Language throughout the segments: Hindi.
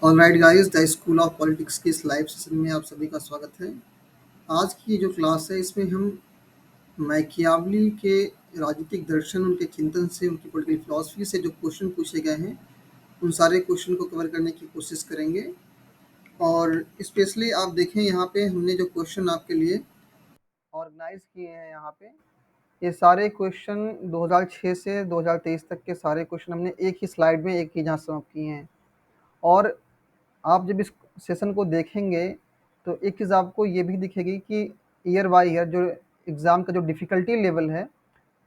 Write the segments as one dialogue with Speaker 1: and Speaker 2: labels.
Speaker 1: Alright guys, the school of politics के इस लाइव सेशन में आप सभी का स्वागत है। आज की जो क्लास है इसमें हम मैकियावली के राजनीतिक दर्शन, उनके चिंतन से, उनकी पॉलिटिकल फिलॉसफी से जो क्वेश्चन पूछे गए हैं उन सारे क्वेश्चन को कवर करने की कोशिश करेंगे। और स्पेशली आप देखें यहाँ पे हमने जो क्वेश्चन आपके लिए ऑर्गेनाइज किए हैं यहाँ पे, ये सारे क्वेश्चन 2006 से 2023 तक के सारे क्वेश्चन हमने एक ही स्लाइड में एक ही जहाँ सम किए हैं। और आप जब इस सेशन को देखेंगे तो एक चीज़ आपको ये भी दिखेगी कि ईयर बाय ईयर जो एग्ज़ाम का जो डिफ़िकल्टी लेवल है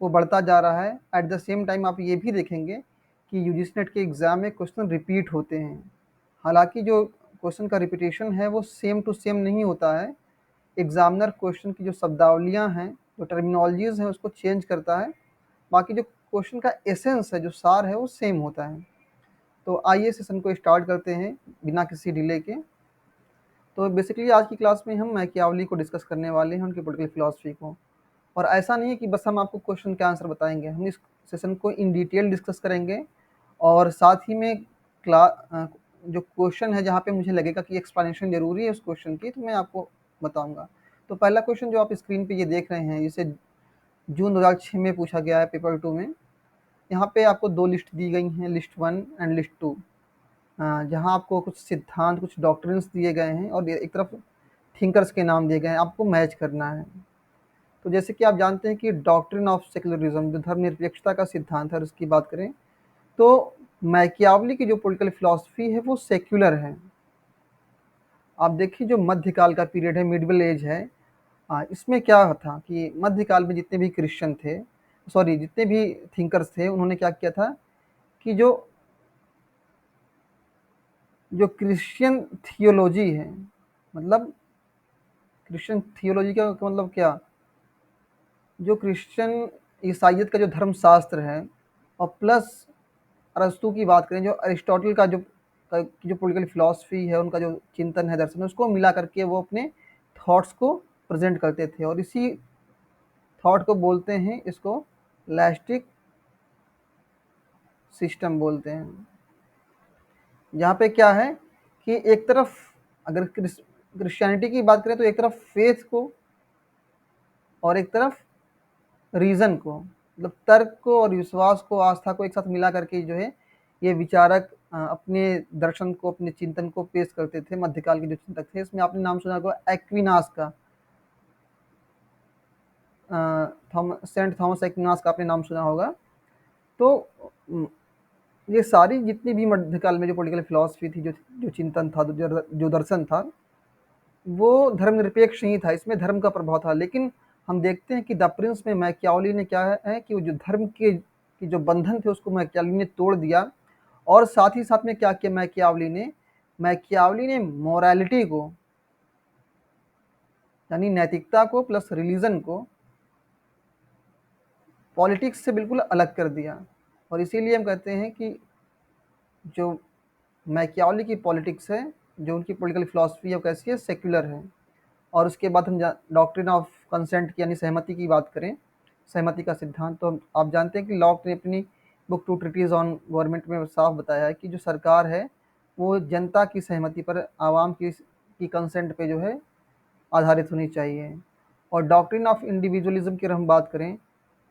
Speaker 1: वो बढ़ता जा रहा है। एट द सेम टाइम आप ये भी देखेंगे कि यूजीसी नेट के एग्ज़ाम में क्वेश्चन रिपीट होते हैं। हालांकि जो क्वेश्चन का रिपीटेशन है वो सेम टू सेम नहीं होता है। एग्ज़ामिनर क्वेश्चन की जो शब्दावलियाँ हैं, जो टर्मिनोलॉजीज़ हैं, उसको चेंज करता है। बाकी जो क्वेश्चन का एसेंस है, जो सार है, वो सेम होता है। तो आइए सेशन को स्टार्ट करते हैं बिना किसी डिले के। तो बेसिकली आज की क्लास में हम मैकियावली को डिस्कस करने वाले हैं, उनकी पॉलिटिकल फिलॉसफी को। और ऐसा नहीं है कि बस हम आपको क्वेश्चन के आंसर बताएंगे, हम इस सेशन को इन डिटेल डिस्कस करेंगे। और साथ ही में जो क्वेश्चन है जहाँ पे मुझे लगेगा कि एक्सप्लेनेशन जरूरी है उस क्वेश्चन की, तो मैं आपको बताऊंगा। तो पहला क्वेश्चन जो आप स्क्रीन पे ये देख रहे हैं, इसे जून 2006 में पूछा गया है पेपर 2 में। यहाँ पे आपको दो लिस्ट दी गई हैं, लिस्ट 1 एंड लिस्ट 2, जहाँ आपको कुछ सिद्धांत, कुछ डॉक्ट्रिन्स दिए गए हैं और एक तरफ थिंकर्स के नाम दिए गए हैं, आपको मैच करना है। तो जैसे कि आप जानते हैं कि डॉक्ट्रिन ऑफ सेक्युलरिज्म, जो धर्मनिरपेक्षता का सिद्धांत है, उसकी बात करें तो मैकियावली की जो पॉलिटिकल फिलॉसफी है वो सेक्युलर है। आप देखिए जो मध्यकाल का पीरियड है, मिडिवल एज है, इसमें क्या था कि मध्यकाल में जितने भी क्रिश्चियन थे, सॉरी जितने भी थिंकर्स थे, उन्होंने क्या किया था कि जो जो क्रिश्चियन थियोलॉजी है, मतलब क्रिश्चियन थियोलॉजी का मतलब क्या, जो क्रिश्चियन ईसाइयत का जो धर्मशास्त्र है, और प्लस अरस्तु की बात करें, जो अरिस्टोटल का जो पॉलिटिकल फिलॉसफी है, उनका जो चिंतन है, दर्शन है, उसको मिला करके वो अपने थॉट्स को प्रेजेंट करते थे। और इसी थॉट को बोलते हैं, इसको लैस्टिक सिस्टम बोलते हैं। यहाँ पे क्या है कि एक तरफ अगर क्रिश्चियनिटी की बात करें तो एक तरफ फेथ को और एक तरफ रीज़न को, मतलब तर्क को और विश्वास को, आस्था को एक साथ मिला करके जो है ये विचारक अपने दर्शन को, अपने चिंतन को पेश करते थे। मध्यकाल के जो चिंतक थे, इसमें आपने नाम सुना होगा एक्विनास का, सेंट थॉमस एक्विनास का आपने नाम सुना होगा। तो ये सारी जितनी भी मध्यकाल में जो पॉलिटिकल फिलॉसफी थी, जो चिंतन था, जो दर्शन था, वो धर्मनिरपेक्ष नहीं था, इसमें धर्म का प्रभाव था। लेकिन हम देखते हैं कि द प्रिंस में मैकियावली ने क्या है कि वो जो धर्म के जो बंधन थे उसको मैकियावली ने तोड़ दिया। और साथ ही साथ में क्या किया मैकियावली ने मोरालिटी को, यानी नैतिकता को प्लस रिलीजन को पॉलिटिक्स से बिल्कुल अलग कर दिया। और इसीलिए हम कहते हैं कि जो मैकियावली की पॉलिटिक्स है, जो उनकी पॉलिटिकल फिलॉसफी है, वो कैसी है, सेक्युलर है। और उसके बाद हम डॉक्ट्रिन ऑफ कंसेंट की, यानी सहमति की बात करें, सहमति का सिद्धांत, तो आप जानते हैं कि लॉक ने अपनी book two treatises on government में साफ बताया है कि जो सरकार है वो जनता की सहमति पर, आवाम की कंसेंट पे जो है आधारित होनी चाहिए। और डॉक्ट्रिन ऑफ इंडिविजुअलिज्म की अगर हम बात करें,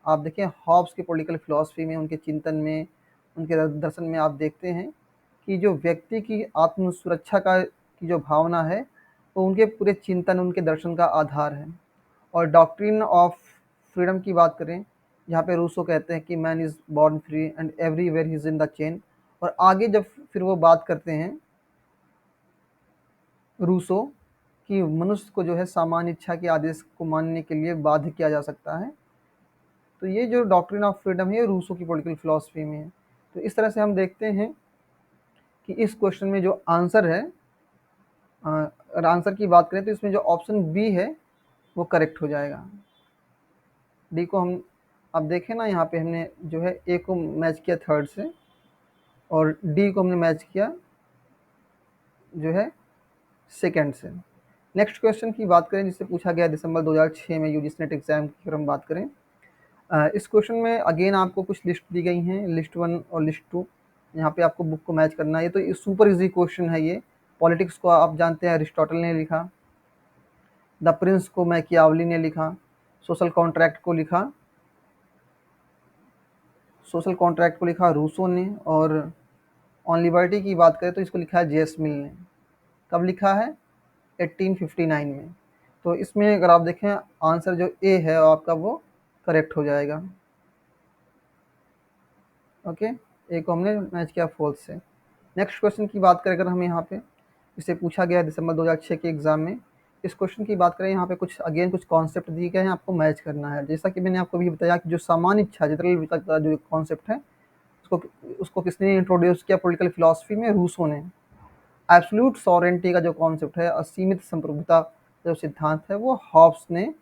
Speaker 1: आप देखें हॉब्स की पॉलिटिकल फिलॉसफी में, उनके चिंतन में, उनके दर्शन में आप देखते हैं कि जो व्यक्ति की आत्म सुरक्षा का की जो भावना है वो उनके पूरे चिंतन, उनके दर्शन का आधार है। और डॉक्ट्रिन ऑफ फ्रीडम की बात करें, जहाँ पे रूसो कहते हैं कि man is born free and everywhere he is in the chain. और आगे जब फिर वो बात करते हैं रूसो कि मनुष्य को जो है सामान्य इच्छा के आदेश को मानने के लिए बाध्य किया जा सकता है। तो ये जो डॉक्ट्रिन ऑफ फ्रीडम है, रूसो की पॉलिटिकल फिलॉसफी में है। तो इस तरह से हम देखते हैं कि इस क्वेश्चन में जो आंसर है, अगर आंसर की बात करें तो इसमें जो ऑप्शन बी है वो करेक्ट हो जाएगा। डी को हम, अब देखें ना, यहाँ पे हमने जो है ए को मैच किया थर्ड से और डी को हमने मैच किया जो है सेकेंड से। नेक्स्ट क्वेश्चन की बात करें, जिससे पूछा गया दिसंबर 2006 में यूजीसी नेट एग्जाम की, हम बात करें इस क्वेश्चन में अगेन आपको कुछ लिस्ट दी गई हैं, लिस्ट 1 और लिस्ट 2।
Speaker 2: यहाँ पे आपको बुक को मैच करना है। ये तो सुपर इजी क्वेश्चन है ये। पॉलिटिक्स को आप जानते हैं अरिस्टोटल ने लिखा, द प्रिंस को मैकियावली ने लिखा, सोशल कॉन्ट्रैक्ट को लिखा रूसो ने, और ऑन लिबर्टी की बात करें तो इसको लिखा है जेएस मिल ने। कब लिखा है? 1859 में। तो इसमें अगर आप देखें आंसर जो ए है आपका वो करेक्ट हो जाएगा। ओके, ए को हमने मैच किया फोर्थ से। नेक्स्ट क्वेश्चन की बात करें अगर हम यहाँ पे, इसे पूछा गया दिसंबर 2006 के एग्जाम में। इस क्वेश्चन की बात करें, यहाँ पे कुछ कॉन्सेप्ट दिए गए हैं, आपको मैच करना है। जैसा कि मैंने आपको भी बताया कि जो सामान्य इच्छा जनरल विल का जो कॉन्सेप्ट है उसको उसको किसने इंट्रोड्यूस किया पॉलिटिकल फिलॉसफी में? रूसो ने। एब्सोल्यूट सॉवरेंटी का जो कॉन्सेप्ट है, असीमित संप्रभुता जो सिद्धांत है, वो हॉब्स ने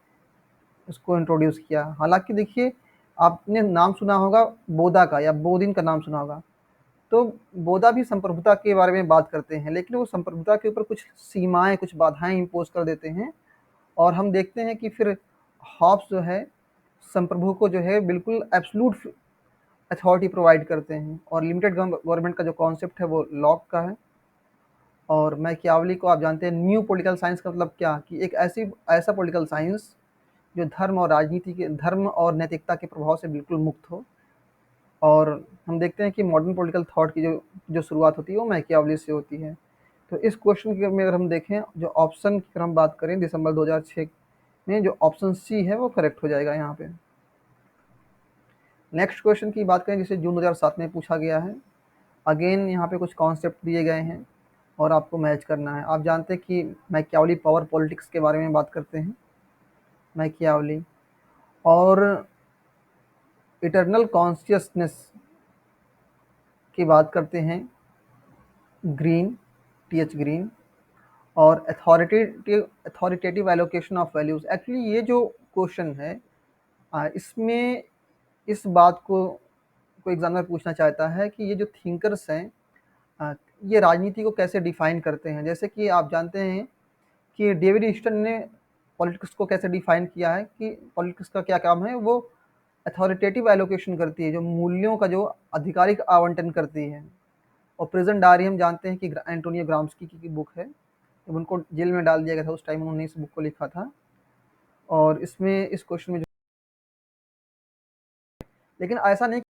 Speaker 2: उसको इंट्रोड्यूस किया। हालांकि देखिए, आपने नाम सुना होगा बोधा का, या बोधिन का नाम सुना होगा। तो बोधा भी संप्रभुता के बारे में बात करते हैं, लेकिन वो संप्रभुता के ऊपर कुछ सीमाएं, कुछ बाधाएं इम्पोज कर देते हैं। और हम देखते हैं कि फिर हॉब्स जो है संप्रभु को जो है बिल्कुल एब्सोल्यूट अथॉरिटी प्रोवाइड करते हैं। और लिमिटेड गवर्नमेंट का जो कॉन्सेप्ट है वो लॉक का है। और मैकियावली को आप जानते हैं न्यू पॉलिटिकल साइंस का मतलब क्या, कि एक ऐसा पॉलिटिकल साइंस जो धर्म और नैतिकता के प्रभाव से बिल्कुल मुक्त हो। और हम देखते हैं कि मॉडर्न पॉलिटिकल थॉट की जो जो शुरुआत होती है वो मैकियावली से होती है। तो इस क्वेश्चन के में अगर हम देखें, जो ऑप्शन की अगर हम बात करें दिसंबर 2006 में, जो ऑप्शन सी है वो करेक्ट हो जाएगा यहाँ पे। नेक्स्ट क्वेश्चन की बात करें जिसे जून 2007 में पूछा गया है। अगेन यहाँ पे कुछ कॉन्सेप्ट दिए गए हैं और आपको मैच करना है। आप जानते हैं कि मैकियावली पावर पॉलिटिक्स के बारे में बात करते हैं, मैकियावली। और इटर्नल कॉन्शियसनेस की बात करते हैं, ग्रीन, टी.एच. ग्रीन। और authoritative allocation of values. Actually ये जो क्वेश्चन है, इसमें इस बात को एग्जामिनर पूछना चाहता है कि ये जो थिंकर्स हैं, अ, ये राजनीति को कैसे डिफाइन करते हैं। जैसे कि आप जानते हैं कि डेविड ईस्टन ने पॉलिटिक्स को कैसे डिफाइन किया है, कि पॉलिटिक्स का क्या काम है, वो अथॉरिटेटिव एलोकेशन करती है, जो मूल्यों का जो आधिकारिक आवंटन करती है। और प्रेजेंट डायरी हम जानते हैं कि एंटोनियो ग्राम्स्की की बुक है। जब उनको जेल में डाल दिया गया था उस टाइम उन्होंने इस बुक को लिखा था। और इसमें इस क्वेश्चन में लेकिन ऐसा नहीं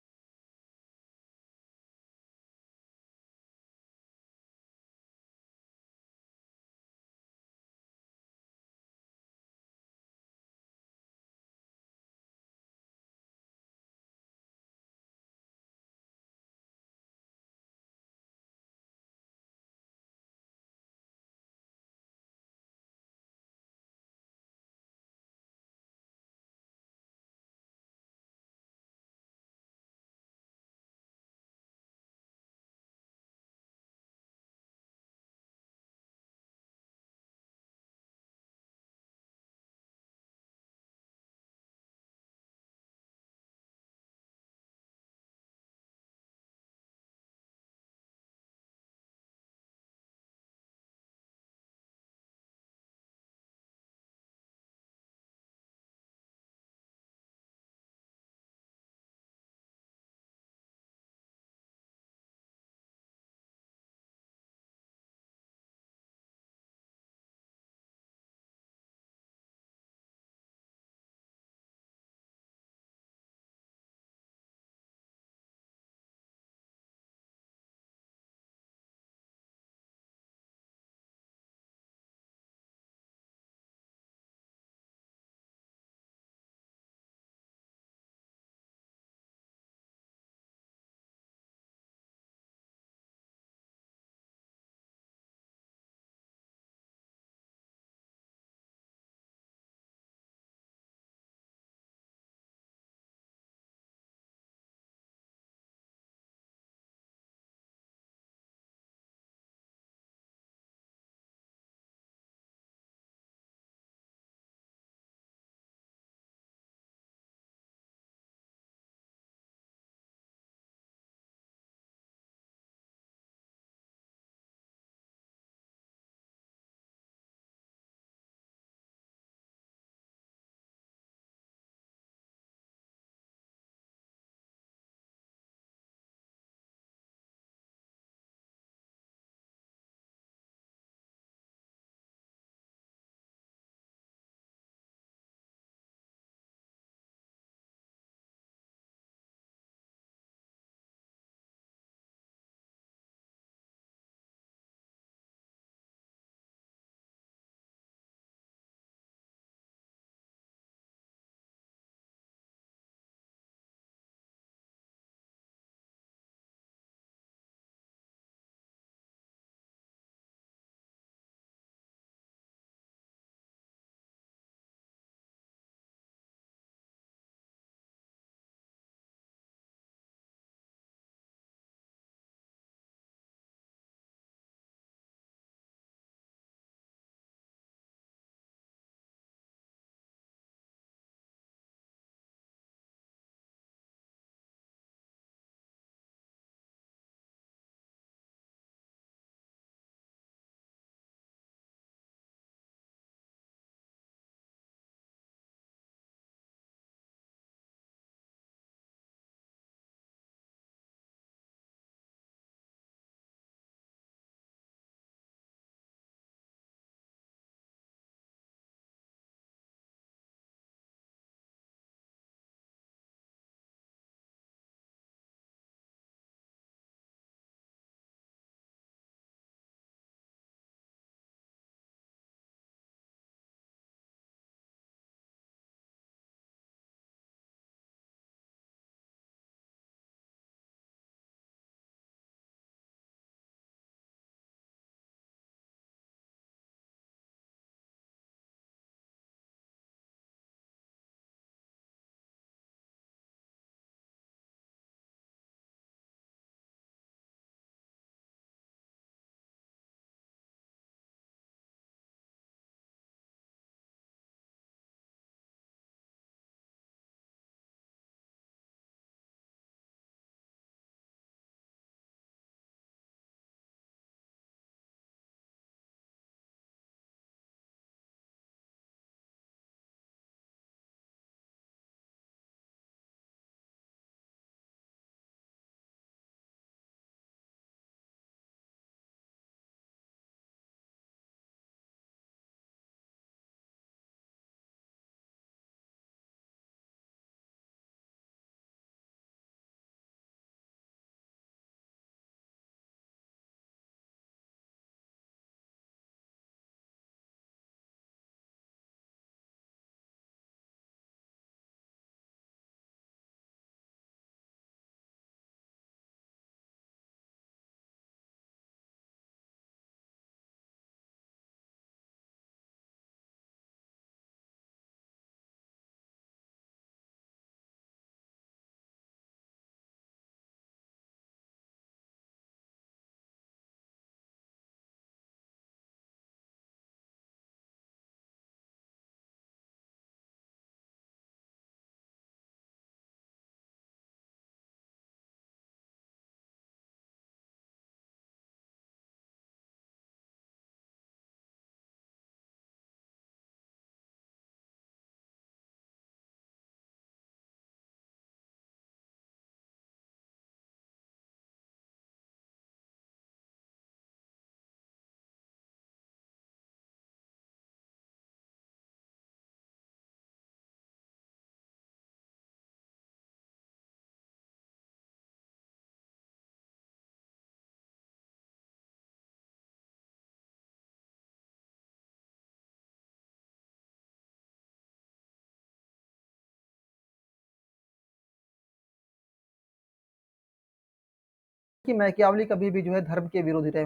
Speaker 2: कि मैकियावली कभी भी जो है धर्म के विरोधी रहे।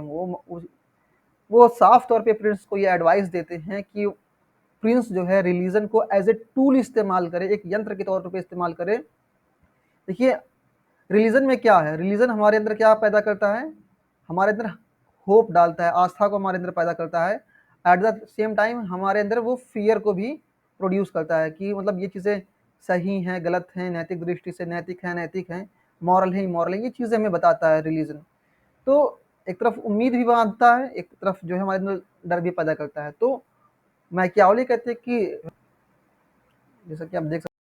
Speaker 2: वो साफ तौर पे प्रिंस को ये एडवाइस देते हैं कि प्रिंस जो है रिलीजन को एज ए टूल इस्तेमाल करे, एक यंत्र के तौर पे इस्तेमाल करे। देखिए रिलीजन में क्या है, रिलीजन हमारे अंदर क्या पैदा करता है, हमारे अंदर होप डालता है, आस्था को हमारे अंदर पैदा करता है। एट द सेम टाइम हमारे अंदर वो फियर को भी प्रोड्यूस करता है कि मतलब ये चीज़ें सही हैं, गलत हैं, नैतिक दृष्टि से नैतिक है, नैतिक हैं, मॉरल है, इमॉरल है, ये चीज़ें हमें बताता है रिलीजन। तो एक तरफ उम्मीद भी बांधता है, एक तरफ जो है हमारे अंदर डर भी पैदा करता है। तो मैकियावली कहते हैं कि जैसा कि आप देख सकते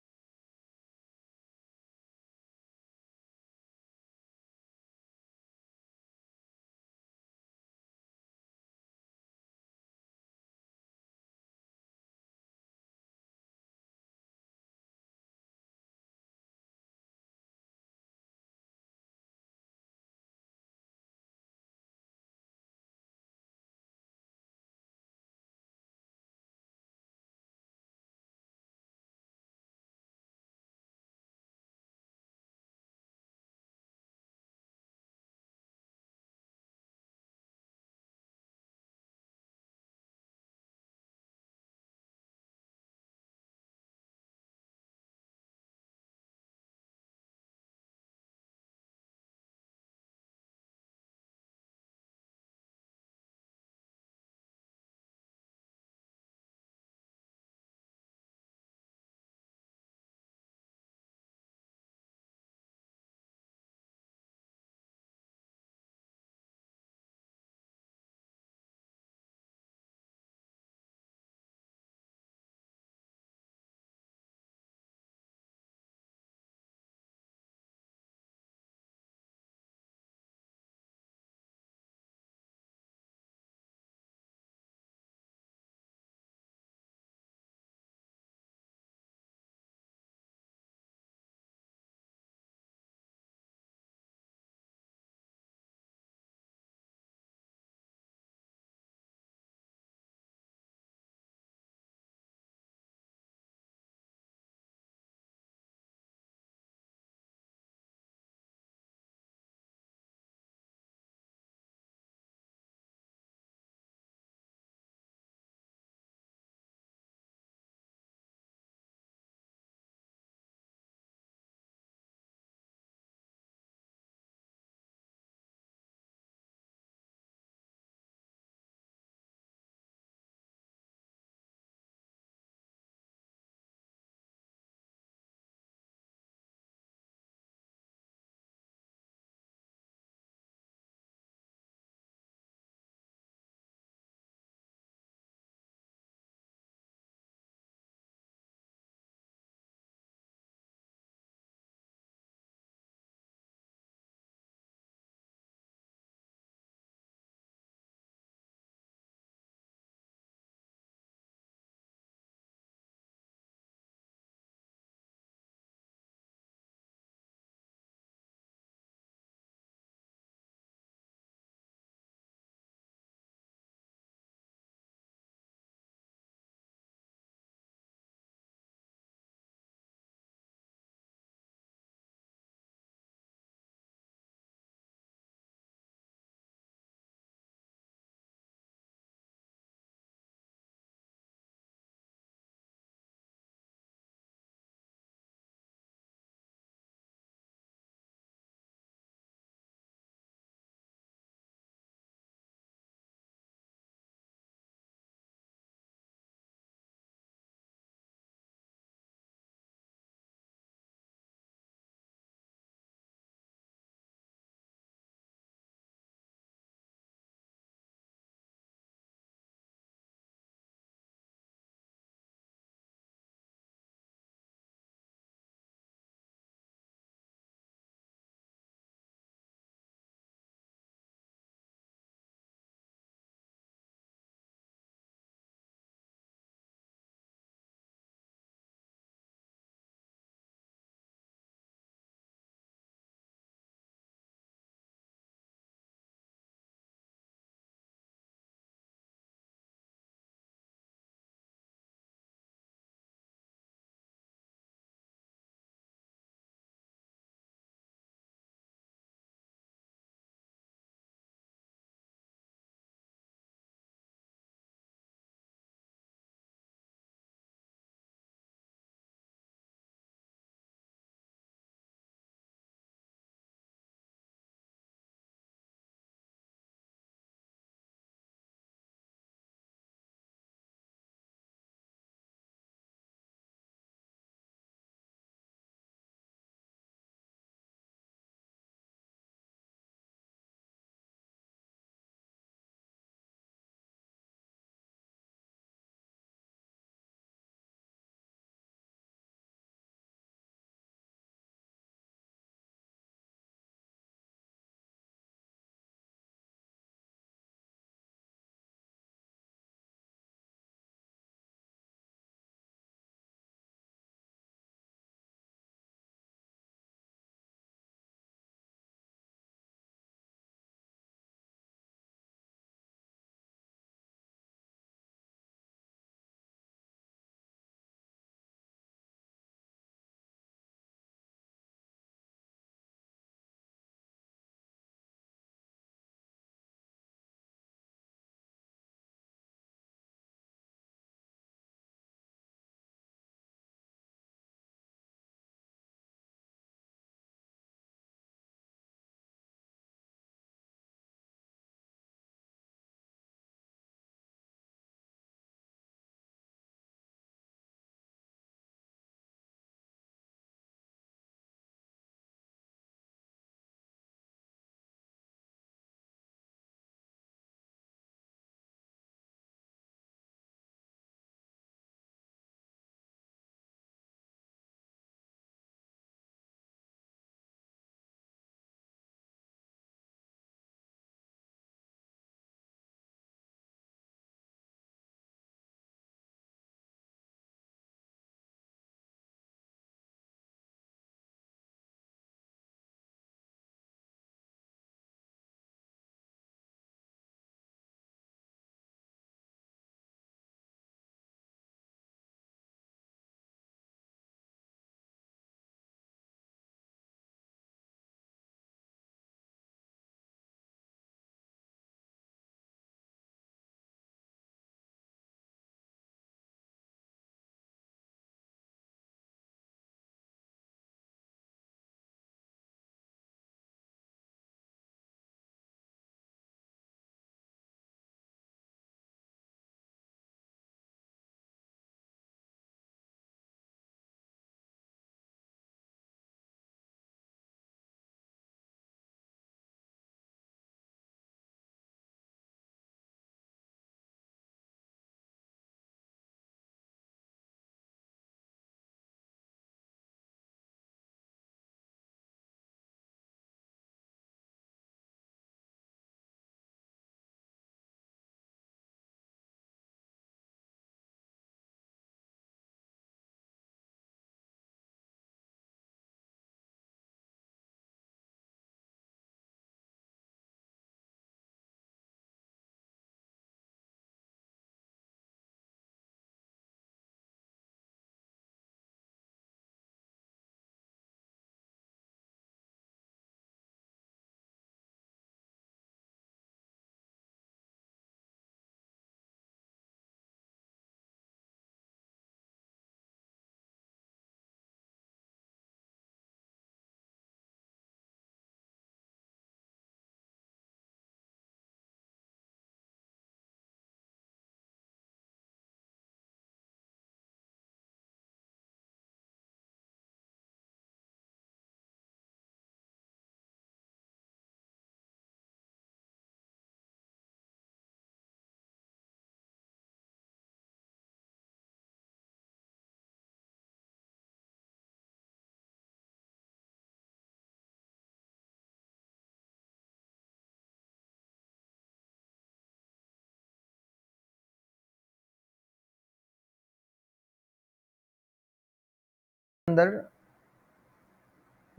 Speaker 2: अंदर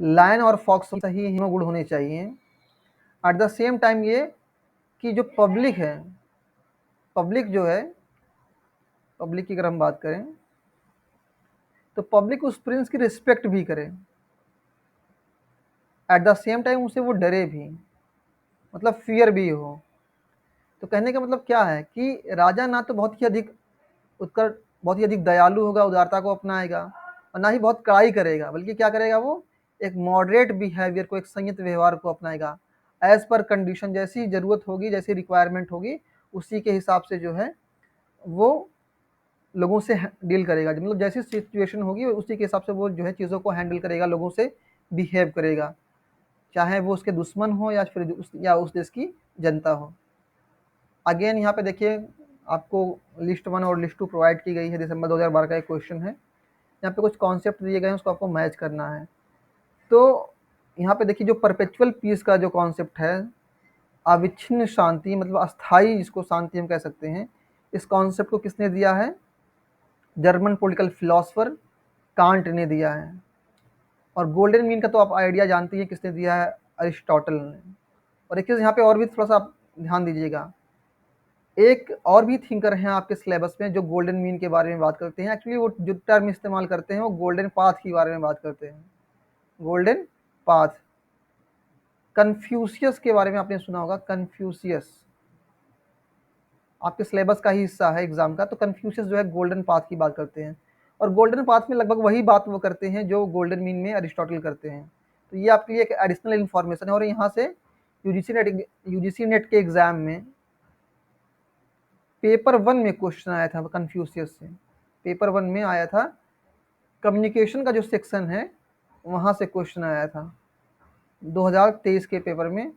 Speaker 2: लायन और फॉक्स सही हीमोगुण होने चाहिए। एट द सेम टाइम ये कि जो पब्लिक है, पब्लिक जो है, पब्लिक की अगर हम बात करें तो पब्लिक उस प्रिंस की रिस्पेक्ट भी करे, एट द सेम टाइम उसे वो डरे भी, मतलब फियर भी हो। तो कहने का मतलब क्या है कि राजा ना तो बहुत ही अधिक उत्कट, बहुत ही अधिक दयालु होगा, उदारता को अपनाएगा, और ना ही बहुत कड़ाई करेगा, बल्कि क्या करेगा वो एक मॉडरेट बिहेवियर को, एक संयत व्यवहार को अपनाएगा। एज पर कंडीशन, जैसी जरूरत होगी, जैसी रिक्वायरमेंट होगी, उसी के हिसाब से जो है वो लोगों से डील करेगा। मतलब जैसी सिचुएशन होगी उसी के हिसाब से वो जो है चीज़ों को हैंडल करेगा, लोगों से बिहेव करेगा, चाहे वो उसके दुश्मन हो या फिर उस देश की जनता हो। अगेन यहाँ पे देखिए आपको लिस्ट 1 और लिस्ट 2 प्रोवाइड की गई है। दिसंबर 2012 का एक क्वेश्चन है, यहाँ पे कुछ कॉन्सेप्ट दिए गए हैं, उसको आपको मैच करना है। तो यहाँ पे देखिए जो परपेचुअल पीस का जो कॉन्सेप्ट है, अविच्छिन्न शांति, मतलब अस्थाई जिसको शांति हम कह सकते हैं, इस कॉन्सेप्ट को किसने दिया है? जर्मन पॉलिटिकल फिलोसफर कांट ने दिया है। और गोल्डन मीन का तो आप आइडिया जानते हैं किसने दिया है? अरिस्टोटल ने। और एक चीज़ यहाँ पे और भी थोड़ा सा आप ध्यान दीजिएगा, एक और भी थिंकर हैं आपके सिलेबस में जो गोल्डन मीन के बारे में बात करते हैं। एक्चुअली वो जो टर्म इस्तेमाल करते हैं वो गोल्डन पाथ के बारे में बात करते हैं, गोल्डन पाथ। कन्फ्यूशियस के बारे में आपने सुना होगा, कन्फ्यूशियस आपके सिलेबस का ही हिस्सा है एग्जाम का। तो कन्फ्यूशियस जो है गोल्डन पाथ की बात करते हैं, और गोल्डन पाथ में लगभग वही बात वो करते हैं जो गोल्डन मीन में अरिस्टोटल करते हैं। तो ये आपके लिए एक एडिशनल इन्फॉर्मेशन है। और यहाँ से यूजीसी नेट के एग्जाम में पेपर 1 में क्वेश्चन आया था कन्फ्यूशियस से। पेपर 1 में आया था, कम्युनिकेशन का जो सेक्शन है वहाँ से क्वेश्चन आया था 2023 के पेपर में,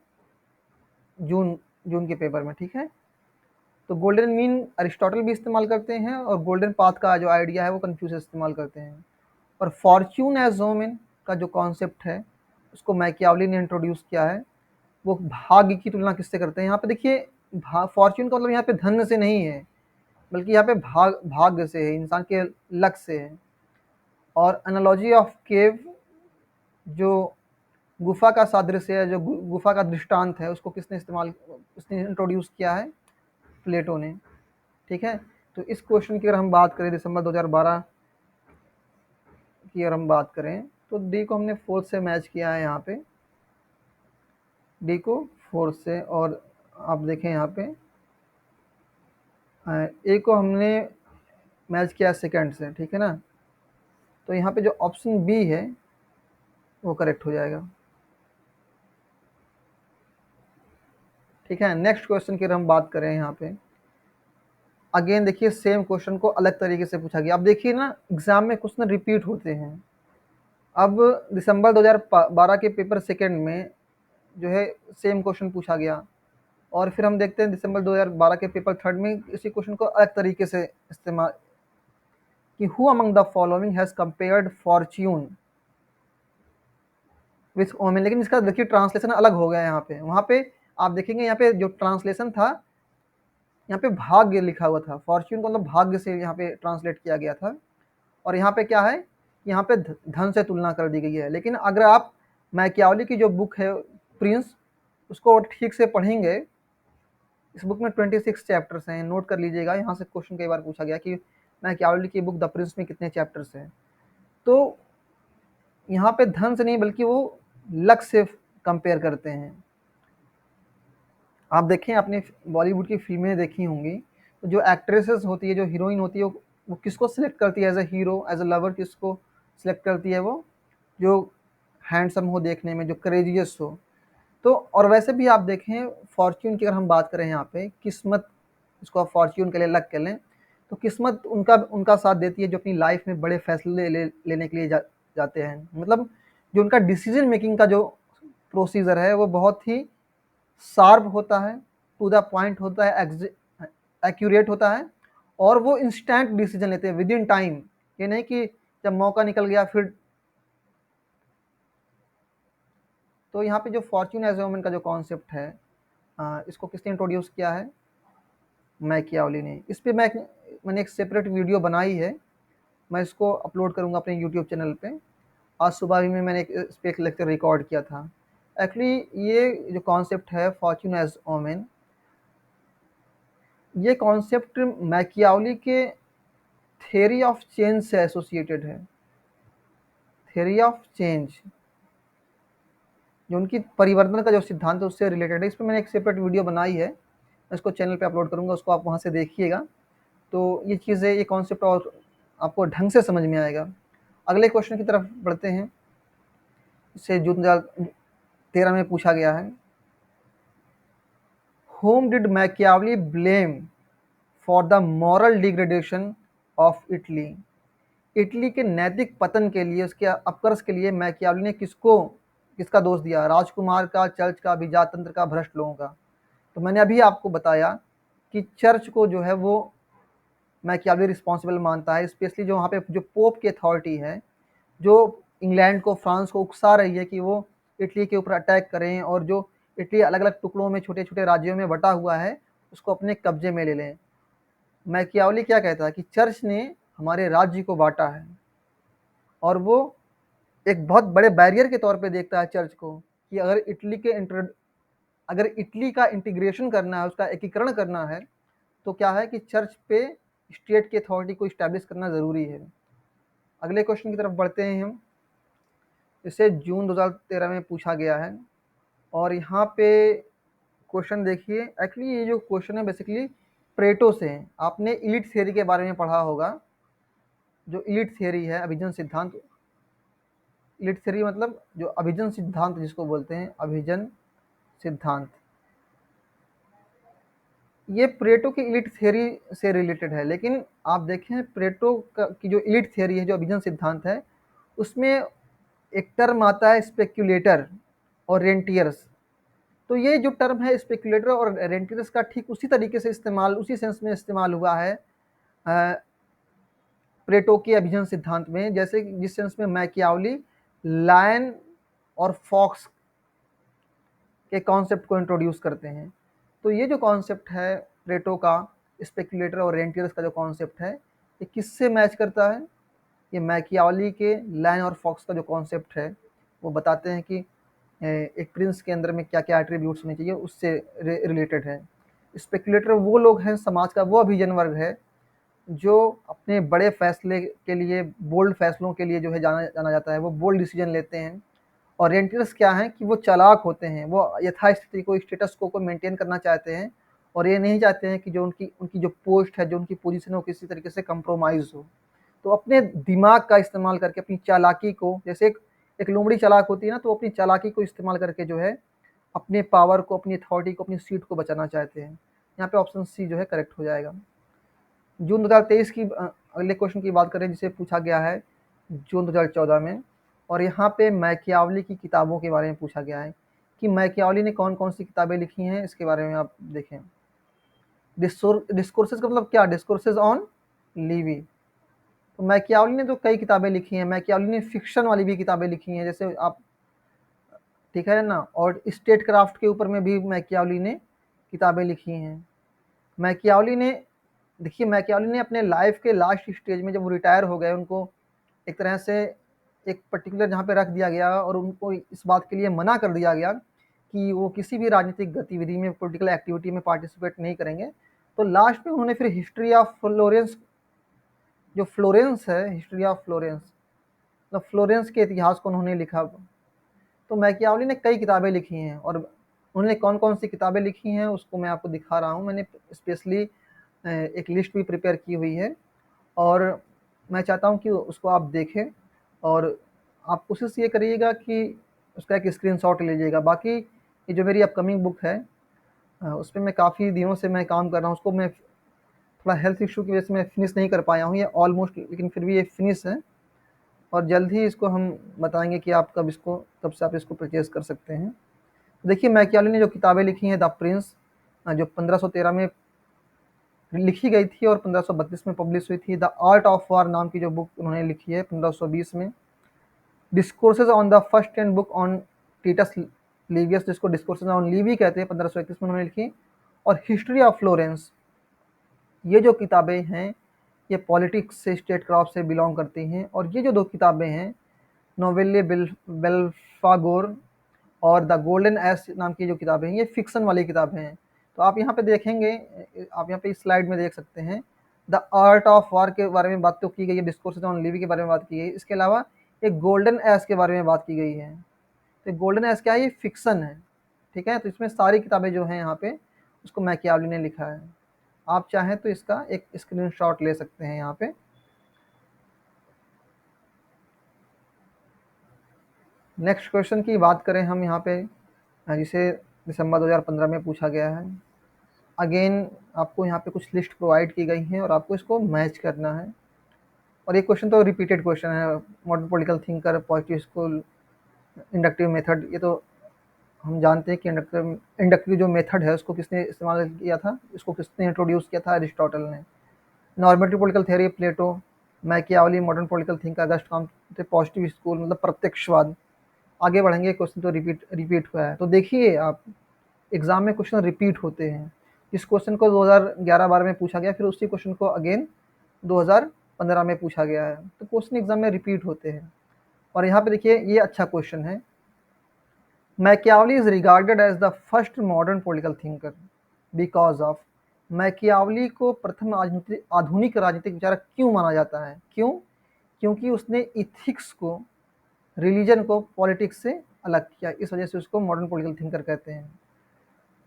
Speaker 2: जून के पेपर में, ठीक है। तो गोल्डन मीन अरिस्टोटल भी इस्तेमाल करते हैं, और गोल्डन पाथ का जो आइडिया है वो कन्फ्यूशियस इस्तेमाल करते हैं। और फॉर्च्यून एज वोमेन का जो कॉन्सेप्ट है उसको मैकियावली ने इंट्रोड्यूस किया है। वो भाग्य की तुलना किससे करते हैं? यहाँ पे देखिए फॉर्च्यून का मतलब यहाँ पे धन से नहीं है, बल्कि यहाँ पे भाग्य से है, इंसान के लक से है। और एनालॉजी ऑफ केव, जो गुफा का सादृश्य है, जो गुफा का दृष्टांत है, उसको उसने इंट्रोड्यूस किया है? प्लेटो ने, ठीक है। तो इस क्वेश्चन की अगर हम बात करें, दिसंबर 2012 की अगर हम बात करें, तो डी को हमने 4 से मैच किया है यहाँ पे, डी को 4 से। और आप देखें यहाँ पे ए को हमने मैच किया सेकंड से, ठीक है ना। तो यहाँ पे जो ऑप्शन बी है वो करेक्ट हो जाएगा, ठीक है। नेक्स्ट क्वेश्चन की अगर हम बात करें यहाँ पे, अगेन देखिए सेम क्वेश्चन को अलग तरीके से पूछा गया। अब देखिए ना एग्जाम में क्वेश्चन रिपीट होते हैं। अब दिसंबर 2012 के पेपर सेकंड में जो है सेम क्वेश्चन पूछा गया, और फिर हम देखते हैं दिसंबर 2012 के पेपर थर्ड में इसी क्वेश्चन को अलग तरीके से इस्तेमाल, कि who among the following has compared fortune with women. लेकिन इसका देखिए ट्रांसलेशन अलग हो गया यहाँ पे। वहाँ पे आप देखेंगे यहाँ पे जो ट्रांसलेशन था, यहाँ पे भाग्य लिखा हुआ था, फॉर्च्यून को मतलब भाग्य से यहाँ पे ट्रांसलेट किया गया था। और यहाँ पे क्या है, यहाँ पे धन से तुलना कर दी गई है। लेकिन अगर आप मैकियावली की जो बुक है प्रिंस, उसको ठीक से पढ़ेंगे, इस बुक में 26 चैप्टर्स हैं, नोट कर लीजिएगा। यहाँ से क्वेश्चन कई बार पूछा गया कि मैकियावली की बुक द प्रिंस में कितने चैप्टर्स हैं। तो यहाँ पे धन से नहीं बल्कि वो लक से कंपेयर करते हैं। आप देखें आपने बॉलीवुड की फिल्में देखी होंगी, तो जो एक्ट्रेसेस होती है, जो हीरोइन होती है, वो किसको सिलेक्ट करती है as a hero, as a lover? किसको सिलेक्ट करती है? वो जो हैंडसम हो देखने में, जो करेजियस हो। तो और वैसे भी आप देखें फॉर्च्यून की अगर हम बात करें यहाँ पे, किस्मत, इसको आप फॉर्च्यून के लिए लक कर लें, तो किस्मत उनका साथ देती है जो अपनी लाइफ में बड़े फैसले लेने के लिए जाते हैं। मतलब जो उनका डिसीजन मेकिंग का जो प्रोसीजर है वो बहुत ही शार्प होता है, टू द पॉइंट होता है, एक्यूरेट होता है, और वो इंस्टेंट डिसीजन लेते हैं विद इन टाइम। ये नहीं कि जब मौका निकल गया फिर। तो यहाँ पे जो फॉर्च्यून एज ए वुमन का जो कॉन्सेप्ट है, इसको किसने इंट्रोड्यूस किया है? मैकियावली ने। इस पर मैंने एक सेपरेट वीडियो बनाई है, मैं इसको अपलोड करूँगा अपने यूट्यूब चैनल पे। आज सुबह भी मैंने इस पे एक लेक्चर रिकॉर्ड किया था। एक्चुअली ये जो कॉन्सेप्ट है फॉर्च्यून एज ओमेन, ये कॉन्सेप्ट मैकियावली के थ्योरी ऑफ चेंज से एसोसिएटेड है। थ्योरी ऑफ चेंज जो उनकी परिवर्तन का जो सिद्धांत है उससे रिलेटेड है। इस पर मैंने एक सेपरेट वीडियो बनाई है, मैं इसको चैनल पे अपलोड करूँगा, उसको आप वहाँ से देखिएगा। तो ये चीज़ें, ये कॉन्सेप्ट और आपको ढंग से समझ में आएगा। अगले क्वेश्चन की तरफ बढ़ते हैं। इसे जून 2013 में पूछा गया है, Whom did Machiavelli blame for the moral degradation of Italy? Italy के नैतिक पतन के लिए, उसके अपकर्ष के लिए मैकियावली ने किसका दोष दिया? राजकुमार का, चर्च का, बीजातंत्र का, भ्रष्ट लोगों का। तो मैंने अभी आपको बताया कि चर्च को जो है वो मैकियावली रिस्पॉन्सिबल मानता है, स्पेशली जो वहाँ पे जो पोप की अथॉरिटी है, जो इंग्लैंड को, फ्रांस को उकसा रही है कि वो इटली के ऊपर अटैक करें और जो इटली अलग अलग टुकड़ों में, छोटे छोटे राज्यों में बटा हुआ है, उसको अपने कब्जे में ले लें। मैकियावली क्या कहता है कि चर्च ने हमारे राज्य को बांटा है, और वो एक बहुत बड़े बैरियर के तौर पे देखता है चर्च को कि अगर इटली का इंटीग्रेशन करना है, उसका एकीकरण करना है, तो क्या है कि चर्च पे स्टेट की अथॉरिटी को इस्टेब्लिश करना ज़रूरी है। अगले क्वेश्चन की तरफ बढ़ते हैं हम। इसे जून 2013 में पूछा गया है, और यहाँ पे क्वेश्चन देखिए। एक्चुअली ये जो क्वेश्चन है बेसिकली प्लेटो से है। आपने इलिट थियरी के बारे में पढ़ा होगा। जो इलिट थियरी है, अभिजन सिद्धांत, इलिट थियरी मतलब जो अभिजन सिद्धांत जिसको बोलते हैं, अभिजन सिद्धांत, ये प्लेटो की इलिट थियरी से रिलेटेड है। लेकिन आप देखें प्लेटो की जो इलिट थियरी है, जो अभिजन सिद्धांत है, उसमें एक टर्म आता है स्पेक्यूलेटर और रेंटियर्स। तो ये जो टर्म है स्पेक्यूलेटर और रेंटियर्स का ठीक उसी तरीके से इस्तेमाल, उसी सेंस में इस्तेमाल हुआ है प्लेटो के अभिजन सिद्धांत में, जैसे जिस सेंस में मैकियावली लायन और फॉक्स के कॉन्सेप्ट को इंट्रोड्यूस करते हैं। तो ये जो कॉन्सेप्ट है प्लेटो का, स्पेक्यूलेटर और रेंटियर्स का जो कॉन्सेप्ट है, ये किससे मैच करता है? ये मैकियावली के लायन और फॉक्स का जो कॉन्सेप्ट है, वो बताते हैं कि एक प्रिंस के अंदर में क्या क्या एट्रीब्यूट्स होने चाहिए, उससे रिलेटेड है। स्पेक्यूलेटर वो लोग हैं, समाज का वो अभिजन वर्ग है जो अपने बड़े फैसले के लिए, बोल्ड फैसलों के लिए जो है जाना जाता है, वो बोल्ड डिसीजन लेते हैं। और रेंटियर्स क्या हैं कि वो चालाक होते हैं, वो यथास्थिति को, स्टेटस को मेंटेन करना चाहते हैं, और ये नहीं चाहते हैं कि जो उनकी उनकी जो पोस्ट है, जो उनकी पोजीशन है, वो किसी तरीके से कंप्रोमाइज़ हो। तो अपने दिमाग का इस्तेमाल करके, अपनी चालाकी को, जैसे एक लोमड़ी चालाक होती है ना, तो वो अपनी चालाकी को इस्तेमाल करके जो है अपने पावर को, अपनी अथॉरिटी को, अपनी सीट को बचाना चाहते हैं। यहाँ पे ऑप्शन सी जो है करेक्ट हो जाएगा। जून 2023 की अगले क्वेश्चन की बात करें, जिसे पूछा गया है जून 2014 में, और यहाँ पे मैकियावली की किताबों के बारे में पूछा गया है कि मैकियावली ने कौन कौन सी किताबें लिखी हैं, इसके बारे में आप देखें। डिस्कोर्सेस का मतलब क्या? Discourses on Levi. तो मैकियावली ने तो कई किताबें लिखी हैं। मैकियावली ने फिक्शन वाली भी किताबें लिखी हैं, जैसे आप, ठीक है ना, और स्टेट क्राफ्ट के ऊपर में भी मैकियावली ने किताबें लिखी हैं। मैकियावली ने, देखिए मैकियावली ने अपने लाइफ के लास्ट स्टेज में, जब वो रिटायर हो गए, उनको एक तरह से एक पर्टिकुलर जहाँ पे रख दिया गया, और उनको इस बात के लिए मना कर दिया गया कि वो किसी भी राजनीतिक गतिविधि में, पॉलिटिकल एक्टिविटी में पार्टिसिपेट नहीं करेंगे। तो लास्ट में उन्होंने फिर हिस्ट्री ऑफ फ्लोरेंस, जो फ्लोरेंस है, हिस्ट्री ऑफ फ्लोरेंस, मतलब फ्लोरेंस के इतिहास को उन्होंने लिखा। तो मैकियावली ने कई किताबें लिखी हैं, और उन्होंने कौन कौन सी किताबें लिखी हैं उसको मैं आपको दिखा रहा हूँ। मैंने स्पेशली एक लिस्ट भी प्रिपेयर की हुई है, और मैं चाहता हूँ कि उसको आप देखें, और आप कोशिश ये करिएगा कि उसका एक स्क्रीनशॉट लीजिएगा। बाकी ये जो मेरी अपकमिंग बुक है, उस पर मैं काफ़ी दिनों से मैं काम कर रहा हूँ। उसको मैं थोड़ा हेल्थ इशू की वजह से मैं फिनिश नहीं कर पाया हूँ ये ऑलमोस्ट, लेकिन फिर भी ये फिनिश है, और जल्द ही इसको हम बताएंगे कि आप कब से आप इसको परचेज़ कर सकते हैं। देखिए मैकियावली ने जो किताबें लिखी हैं, द प्रिंस, जो 1513 में लिखी गई थी और 1532 में पब्लिश हुई थी। द आर्ट ऑफ वार नाम की जो बुक उन्होंने लिखी है 1520 में। Discourses on the first and book on Titus Livius, जिसको डिस्कोर्सेज ऑन लिवी कहते हैं, 1531 में उन्होंने लिखी। और हिस्ट्री ऑफ फ्लोरेंस, ये जो किताबें हैं ये पॉलिटिक्स से, स्टेट क्राफ्ट से बिलोंग करती हैं। और ये जो दो किताबें हैं, नोवेले बेल्फागोर और द गोल्डन एस नाम की जो किताबें हैं, ये फिक्शन वाली किताबें हैं। तो आप यहाँ पे देखेंगे, आप यहाँ पे इस स्लाइड में देख सकते हैं, द आर्ट ऑफ वार के बारे में बात तो की गई है, डिस्कोर्सेज ऑन लिविंग के बारे में बात की गई है। इसके अलावा एक गोल्डन एस के बारे में बात की गई है। तो गोल्डन एस क्या है? ये फिक्शन है, ठीक है। तो इसमें सारी किताबें जो हैं यहाँ पे, उसको मैकियावली ने लिखा है। आप चाहें तो इसका एक स्क्रीनशॉट ले सकते हैं यहाँ पे। नेक्स्ट क्वेश्चन की बात करें हम यहाँ पे, जिसे दिसंबर 2015 में पूछा गया है। अगेन आपको यहाँ पे कुछ लिस्ट प्रोवाइड की गई हैं और आपको इसको मैच करना है। और ये क्वेश्चन तो रिपीटेड क्वेश्चन है, modern political thinker, positive school, inductive method. ये तो हम जानते हैं कि इंडक्टिव जो मेथड है उसको किसने इस्तेमाल किया था, इसको किसने इंट्रोड्यूस किया था? अरिस्टोटल ने। Normative political theory, Plato. Machiavelli, modern political thinker, August Comte, positive school, मतलब प्रत्यक्षवाद। आगे बढ़ेंगे, क्वेश्चन तो रिपीट हुआ है। तो देखिए आप, एग्जाम में क्वेश्चन रिपीट होते हैं। इस क्वेश्चन को 2011-12 में पूछा गया, फिर उसी क्वेश्चन को अगेन 2015 में पूछा गया है। तो क्वेश्चन एग्जाम में रिपीट होते हैं। और यहाँ पे देखिए, ये अच्छा क्वेश्चन है। Machiavelli is regarded as the first modern political thinker because of. Machiavelli को प्रथम आधुनिक राजनीतिक विचारक क्यों माना जाता है? क्यों? क्योंकि उसने इथिक्स को, रिलीजन को पॉलिटिक्स से अलग किया। इस वजह से उसको मॉडर्न पॉलिटिकल थिंकर कहते हैं।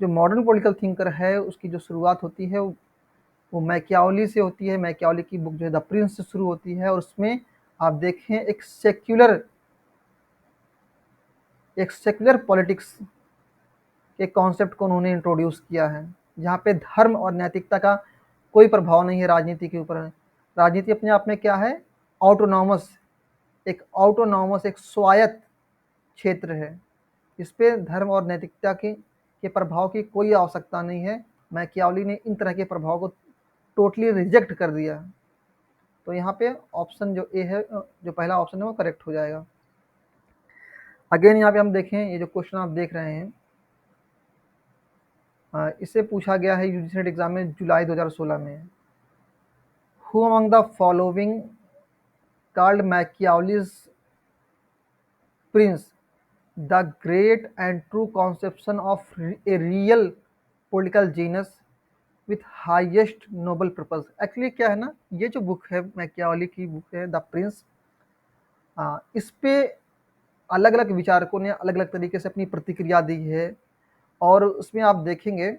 Speaker 2: जो मॉडर्न पॉलिटिकल थिंकर है, उसकी जो शुरुआत होती है वो मैकियावली से होती है। मैकियावली की बुक जो है द प्रिंस से शुरू होती है, और उसमें आप देखें एक सेक्युलर पॉलिटिक्स के कॉन्सेप्ट को उन्होंने इंट्रोड्यूस किया है, जहाँ पे धर्म और नैतिकता का कोई प्रभाव नहीं है राजनीति के ऊपर। राजनीति अपने आप में क्या है? ऑटोनॉमस, एक स्वायत्त क्षेत्र है। इस पे धर्म और नैतिकता के प्रभाव की कोई आवश्यकता नहीं है। मैकियावली ने इन तरह के प्रभाव को टोटली रिजेक्ट कर दिया। तो यहाँ पे ऑप्शन जो ए है, जो पहला ऑप्शन है, वो करेक्ट हो जाएगा। अगेन यहाँ पे हम देखें, ये जो क्वेश्चन आप देख रहे हैं, इससे पूछा गया है यूजीसी एग्जाम में जुलाई 2016 में। Who among the following called Machiavelli's Prince the great and true conception of a real political genius with highest noble purpose. Actually क्या है ना, ये जो बुक है, मैकियावली की बुक है द प्रिंस, इस पे अलग अलग विचारकों ने अलग अलग तरीके से अपनी प्रतिक्रिया दी है। और उसमें आप देखेंगे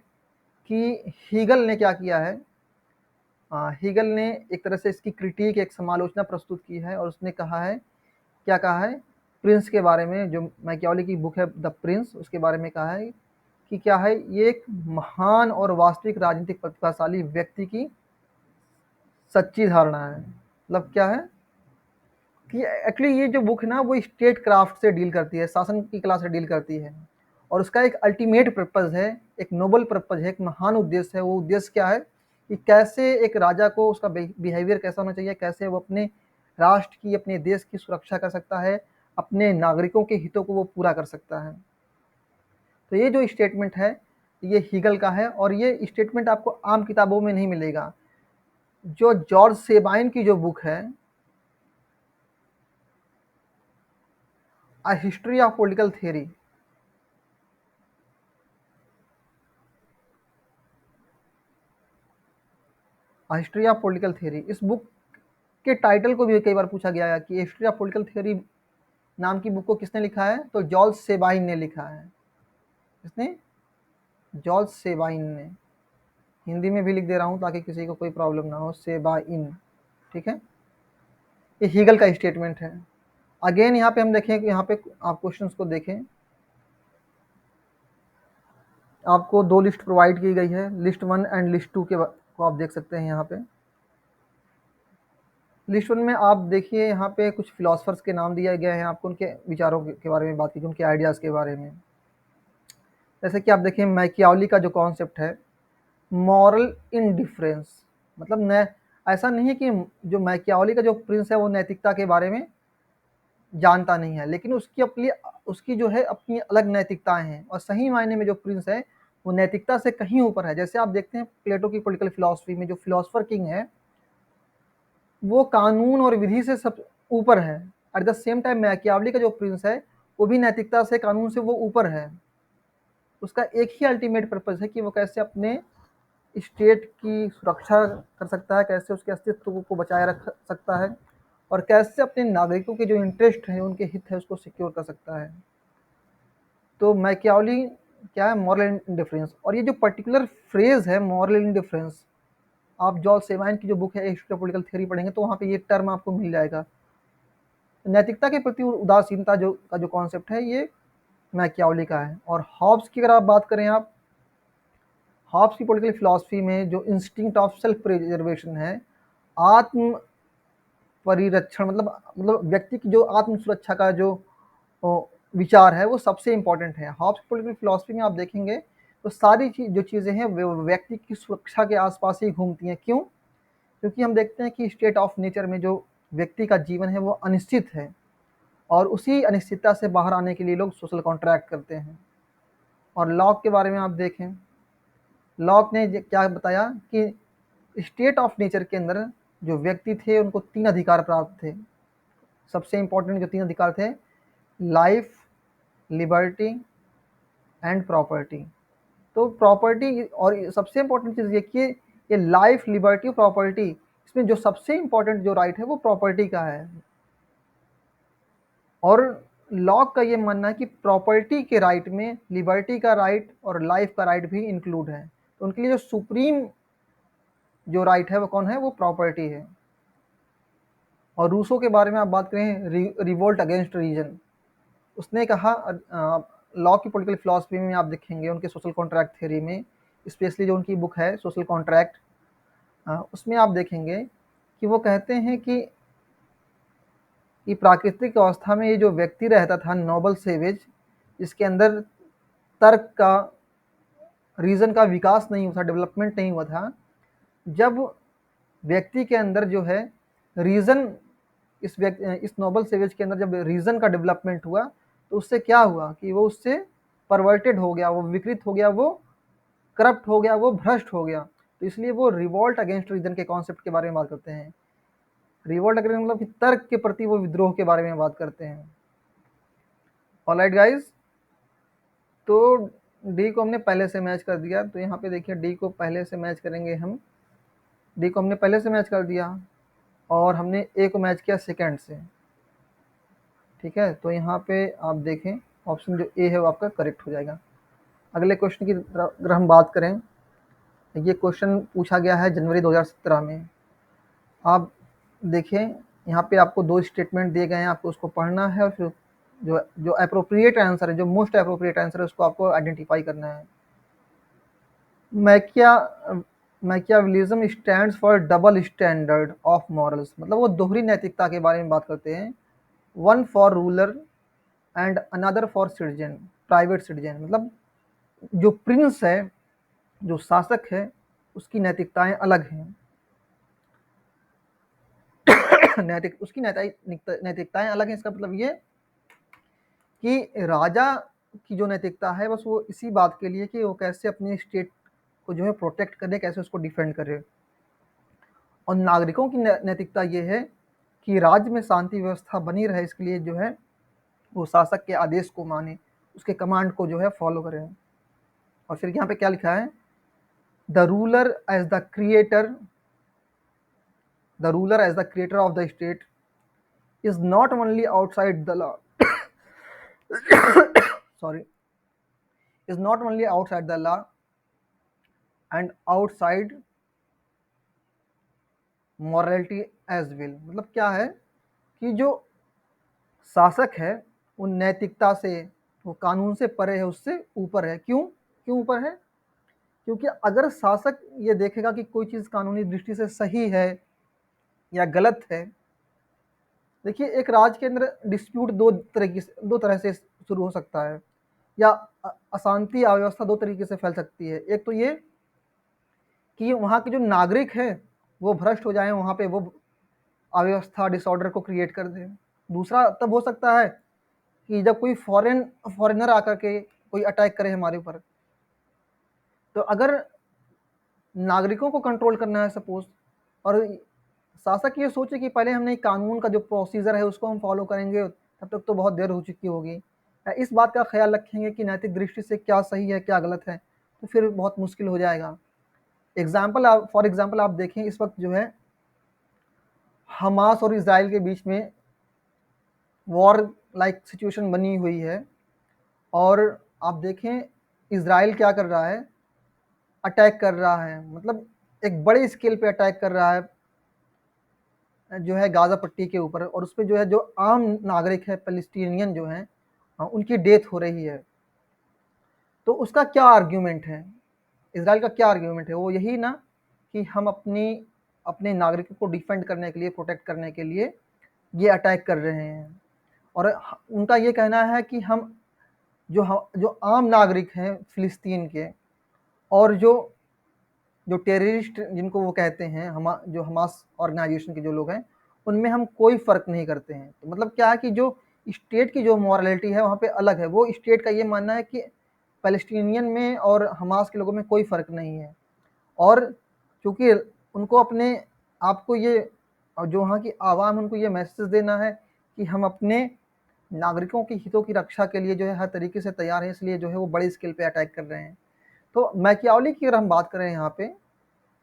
Speaker 2: कि हीगल ने क्या किया है, हीगल ने एक तरह से इसकी क्रिटिक, एक समालोचना प्रस्तुत की है। और उसने कहा है, क्या कहा है प्रिंस के बारे में, जो मैकियावली की बुक है द प्रिंस, उसके बारे में कहा है कि क्या है, ये एक महान और वास्तविक राजनीतिक प्रतिभाशाली व्यक्ति की सच्ची धारणा है। मतलब क्या है कि एक्चुअली ये जो बुक है ना, वो स्टेट क्राफ्ट से डील करती है, शासन की कला से डील करती है। और उसका एक अल्टीमेट पर्पज है, एक नोबल पर्पज है, एक महान उद्देश्य है। वो उद्देश्य क्या है कि कैसे एक राजा को, उसका बिहेवियर कैसा होना चाहिए, कैसे वो अपने राष्ट्र की, अपने देश की सुरक्षा कर सकता है, अपने नागरिकों के हितों को वो पूरा कर सकता है। तो ये जो स्टेटमेंट है, ये हीगल का है। और ये स्टेटमेंट आपको आम किताबों में नहीं मिलेगा। जो जॉर्ज सेबाइन की जो बुक है, a history of political theory, history of political theory, इस बुक के टाइटल को भी कई बार पूछा गया है कि हिस्ट्री ऑफ पॉलिटिकल थियरी नाम की बुक को किसने लिखा है? तो जॉर्ज सेबाइन ने लिखा है। किसने? जॉर्ज सेबाइन ने। हिंदी में भी लिख दे रहा हूँ ताकि किसी को कोई प्रॉब्लम ना हो, सेबाइन, ठीक है। ये हीगल का स्टेटमेंट है। अगेन यहाँ पे हम देखें कि यहाँ पे आप क्वेश्चंस को देखें, आपको दो लिस्ट प्रोवाइड की गई है, लिस्ट 1 एंड लिस्ट 2 को आप देख सकते हैं यहाँ पे। लिस्ट 1 में आप देखिए, यहाँ पे कुछ फिलोसफर्स के नाम दिए गए हैं, आपको उनके विचारों के बारे में बात की, उनके आइडियाज़ के बारे में। जैसे कि आप देखिए, मैकियावली का जो कॉन्सेप्ट है, मॉरल इनडिफरेंस, मतलब न, ऐसा नहीं है कि जो मैकियावली का जो प्रिंस है वो नैतिकता के बारे में जानता नहीं है, लेकिन उसकी जो है अपनी अलग नैतिकताएं हैं। और सही मायने में जो प्रिंस है वो नैतिकता से कहीं ऊपर है। जैसे आप देखते हैं प्लेटो की पॉलिटिकल फिलॉसफी में जो फिलोसफर किंग है, वो कानून और विधि से सब ऊपर है। At the same time Machiavelli का जो प्रिंस है वो भी नैतिकता से, कानून से वो ऊपर है। उसका एक ही अल्टीमेट पर्पज है कि वो कैसे अपने स्टेट की सुरक्षा कर सकता है, कैसे उसके अस्तित्व को बचाए रख सकता है, और कैसे अपने नागरिकों के जो इंटरेस्ट है, उनके हित है, उसको सिक्योर कर सकता है। तो मैकियावली क्या है? Moral indifference. और ये जो पर्टिकुलर फ्रेज है मॉरल इंडिफरेंस, आप जॉर्ज सेवाइन की जो बुक है हिस्ट्री ऑफ पॉलिटिकल थ्योरी पढ़ेंगे तो वहाँ पे ये टर्म आपको मिल जाएगा। नैतिकता के प्रति उदासीनता जो कॉन्सेप्ट है, ये मैकियावली का है। और हॉब्स की अगर आप बात करें, आप हॉब्स की पॉलिटिकल फिलॉसफी में जो इंस्टिंक्ट ऑफ सेल्फ प्रिजर्वेशन है, आत्म परिरक्षण, मतलब व्यक्ति की जो आत्म सुरक्षा का जो विचार है वो सबसे इंपॉर्टेंट है। हॉब्स की पॉलिटिकल फिलॉसफी में आप देखेंगे तो सारी जो चीज़ें हैं वो व्यक्ति की सुरक्षा के आसपास ही घूमती हैं। क्यों? क्योंकि हम देखते हैं कि स्टेट ऑफ नेचर में जो व्यक्ति का जीवन है वो अनिश्चित है, और उसी अनिश्चितता से बाहर आने के लिए लोग सोशल कॉन्ट्रैक्ट करते हैं। और लॉक के बारे में आप देखें, लॉक ने क्या बताया कि स्टेट ऑफ नेचर के अंदर जो व्यक्ति थे उनको 3 अधिकार प्राप्त थे। सबसे इंपॉर्टेंट जो 3 अधिकार थे, लाइफ, लिबर्टी एंड प्रॉपर्टी। तो प्रॉपर्टी, और सबसे इंपॉर्टेंट चीज़ ये कि ये लाइफ, लिबर्टी, प्रॉपर्टी, इसमें जो सबसे इंपॉर्टेंट जो राइट है वो प्रॉपर्टी का है। और लॉक का ये मानना है कि प्रॉपर्टी के राइट में लिबर्टी का राइट और लाइफ का राइट भी इंक्लूड है। तो उनके लिए जो सुप्रीम जो राइट है वो कौन है? वो प्रॉपर्टी है। और रूसो के बारे में आप बात करें, रिवोल्ट अगेंस्ट रीजन, उसने कहा, लॉ की पॉलिटिकल फिलॉसफी में आप देखेंगे उनके सोशल कॉन्ट्रैक्ट थ्योरी में, स्पेशली जो उनकी बुक है सोशल कॉन्ट्रैक्ट, उसमें आप देखेंगे कि वो कहते हैं कि प्राकृतिक अवस्था में ये जो व्यक्ति रहता था नोबल सेवेज, जिसके अंदर तर्क का, रीज़न का विकास नहीं हुआ था, डेवलपमेंट नहीं हुआ था, जब व्यक्ति के अंदर जो है रीज़न, इस नोबल सेवेज के अंदर जब रीज़न का डेवलपमेंट हुआ तो उससे क्या हुआ कि वो उससे परवर्टेड हो गया, वो विकृत हो गया, वो करप्ट हो गया, वो भ्रष्ट हो गया। तो इसलिए वो रिवोल्ट अगेंस्ट रीजन के कॉन्सेप्ट के बारे में बात करते हैं। रिवोल्ट अगेंस्ट मतलब कि तर्क के प्रति वो विद्रोह के बारे में बात करते हैं। ऑलराइट गाइस, तो डी को हमने पहले से मैच कर दिया, तो यहाँ पे देखिए डी को पहले से मैच करेंगे हम। डी को हमने पहले से मैच कर दिया और हमने ए को मैच किया सेकेंड से। ठीक है, तो यहाँ पे आप देखें ऑप्शन जो ए है वो आपका करेक्ट हो जाएगा। अगले क्वेश्चन की अगर हम बात करें, ये क्वेश्चन पूछा गया है जनवरी 2017 में। आप देखें यहाँ पे आपको 2 स्टेटमेंट दिए गए हैं, आपको उसको पढ़ना है और फिर जो अप्रोप्रिएट आंसर है, जो मोस्ट अप्रोप्रिएट आंसर है, उसको आपको आइडेंटिफाई करना है। Machiavellism stands for double standard of morals, मतलब वो दोहरी नैतिकता के बारे में बात करते हैं। One for ruler and another for citizen, private citizen, मतलब जो प्रिंस है, जो शासक है, उसकी नैतिकताएं अलग हैं। उसकी नैतिकताएं अलग हैं, इसका मतलब ये कि राजा की जो नैतिकता है बस वो इसी बात के लिए कि वो कैसे अपने स्टेट को जो है प्रोटेक्ट करे, कैसे उसको डिफेंड करे। और नागरिकों की नैतिकता ये है कि राज्य में शांति व्यवस्था बनी रहे, इसके लिए जो है वो शासक के आदेश को माने, उसके कमांड को जो है फॉलो करें। और फिर यहाँ पे क्या लिखा है? The ruler as the creator, the ruler as the creator of the state is not only outside the law sorry is not only outside the law and outside morality as well। मतलब क्या है कि जो शासक है वो नैतिकता से, वो कानून से परे है, उससे ऊपर है। क्यों ऊपर है? क्योंकि अगर शासक ये देखेगा कि कोई चीज़ कानूनी दृष्टि से सही है या गलत है, देखिए एक राज्य के अंदर डिस्प्यूट दो तरह से शुरू हो सकता है, या अशांति अव्यवस्था 2 तरीके से फैल सकती है। एक तो ये कि वहाँ के जो नागरिक हैं वो भ्रष्ट हो जाएं, वहाँ पे वो अव्यवस्था, डिसऑर्डर को क्रिएट कर दें। दूसरा तब हो सकता है कि जब कोई फॉरेनर आकर के कोई अटैक करे हमारे ऊपर। तो अगर नागरिकों को कंट्रोल करना है सपोज, और शासक ये सोचे कि पहले हमने कानून का जो प्रोसीजर है उसको हम फॉलो करेंगे, तब तक तो बहुत देर हो चुकी होगी, या इस बात का ख्याल रखेंगे कि नैतिक दृष्टि से क्या सही है क्या गलत है, तो फिर बहुत मुश्किल हो जाएगा। फॉर एग्जाम्पल आप देखें, इस वक्त जो है हमास और इसराइल के बीच में वॉर लाइक सिचुएशन बनी हुई है, और आप देखें इसराइल क्या कर रहा है, अटैक कर रहा है, मतलब एक बड़े स्केल पे अटैक कर रहा है जो है गाजा पट्टी के ऊपर, और उस पर जो है जो आम नागरिक है पैलेस्टीनियन जो हैं उनकी डेथ हो रही है। तो उसका क्या आर्ग्यूमेंट है, इसराइल का क्या आर्ग्यूमेंट है? वो यही ना कि हम अपने नागरिकों को डिफेंड करने के लिए, प्रोटेक्ट करने के लिए ये अटैक कर रहे हैं, और उनका ये कहना है कि हम जो आम नागरिक हैं फिलिस्तीन के, और जो टेररिस्ट जिनको वो कहते हैं, जो हमास ऑर्गेनाइजेशन के जो लोग हैं, उनमें हम कोई फ़र्क नहीं करते हैं। तो मतलब क्या है कि जो स्टेट की जो मॉरलिटी है वहाँ पे अलग है। वो स्टेट का ये मानना है कि पैलेस्टीनियन में और हमास के लोगों में कोई फ़र्क नहीं है, और चूँकि उनको अपने आप को ये, और जो वहाँ की आवाम, उनको ये मैसेज देना है कि हम अपने नागरिकों के हितों की रक्षा के लिए जो है हर तरीके से तैयार हैं, इसलिए जो है वो बड़ी स्केल पे अटैक कर रहे हैं। तो मैकियावली की अगर हम बात करें यहाँ पे,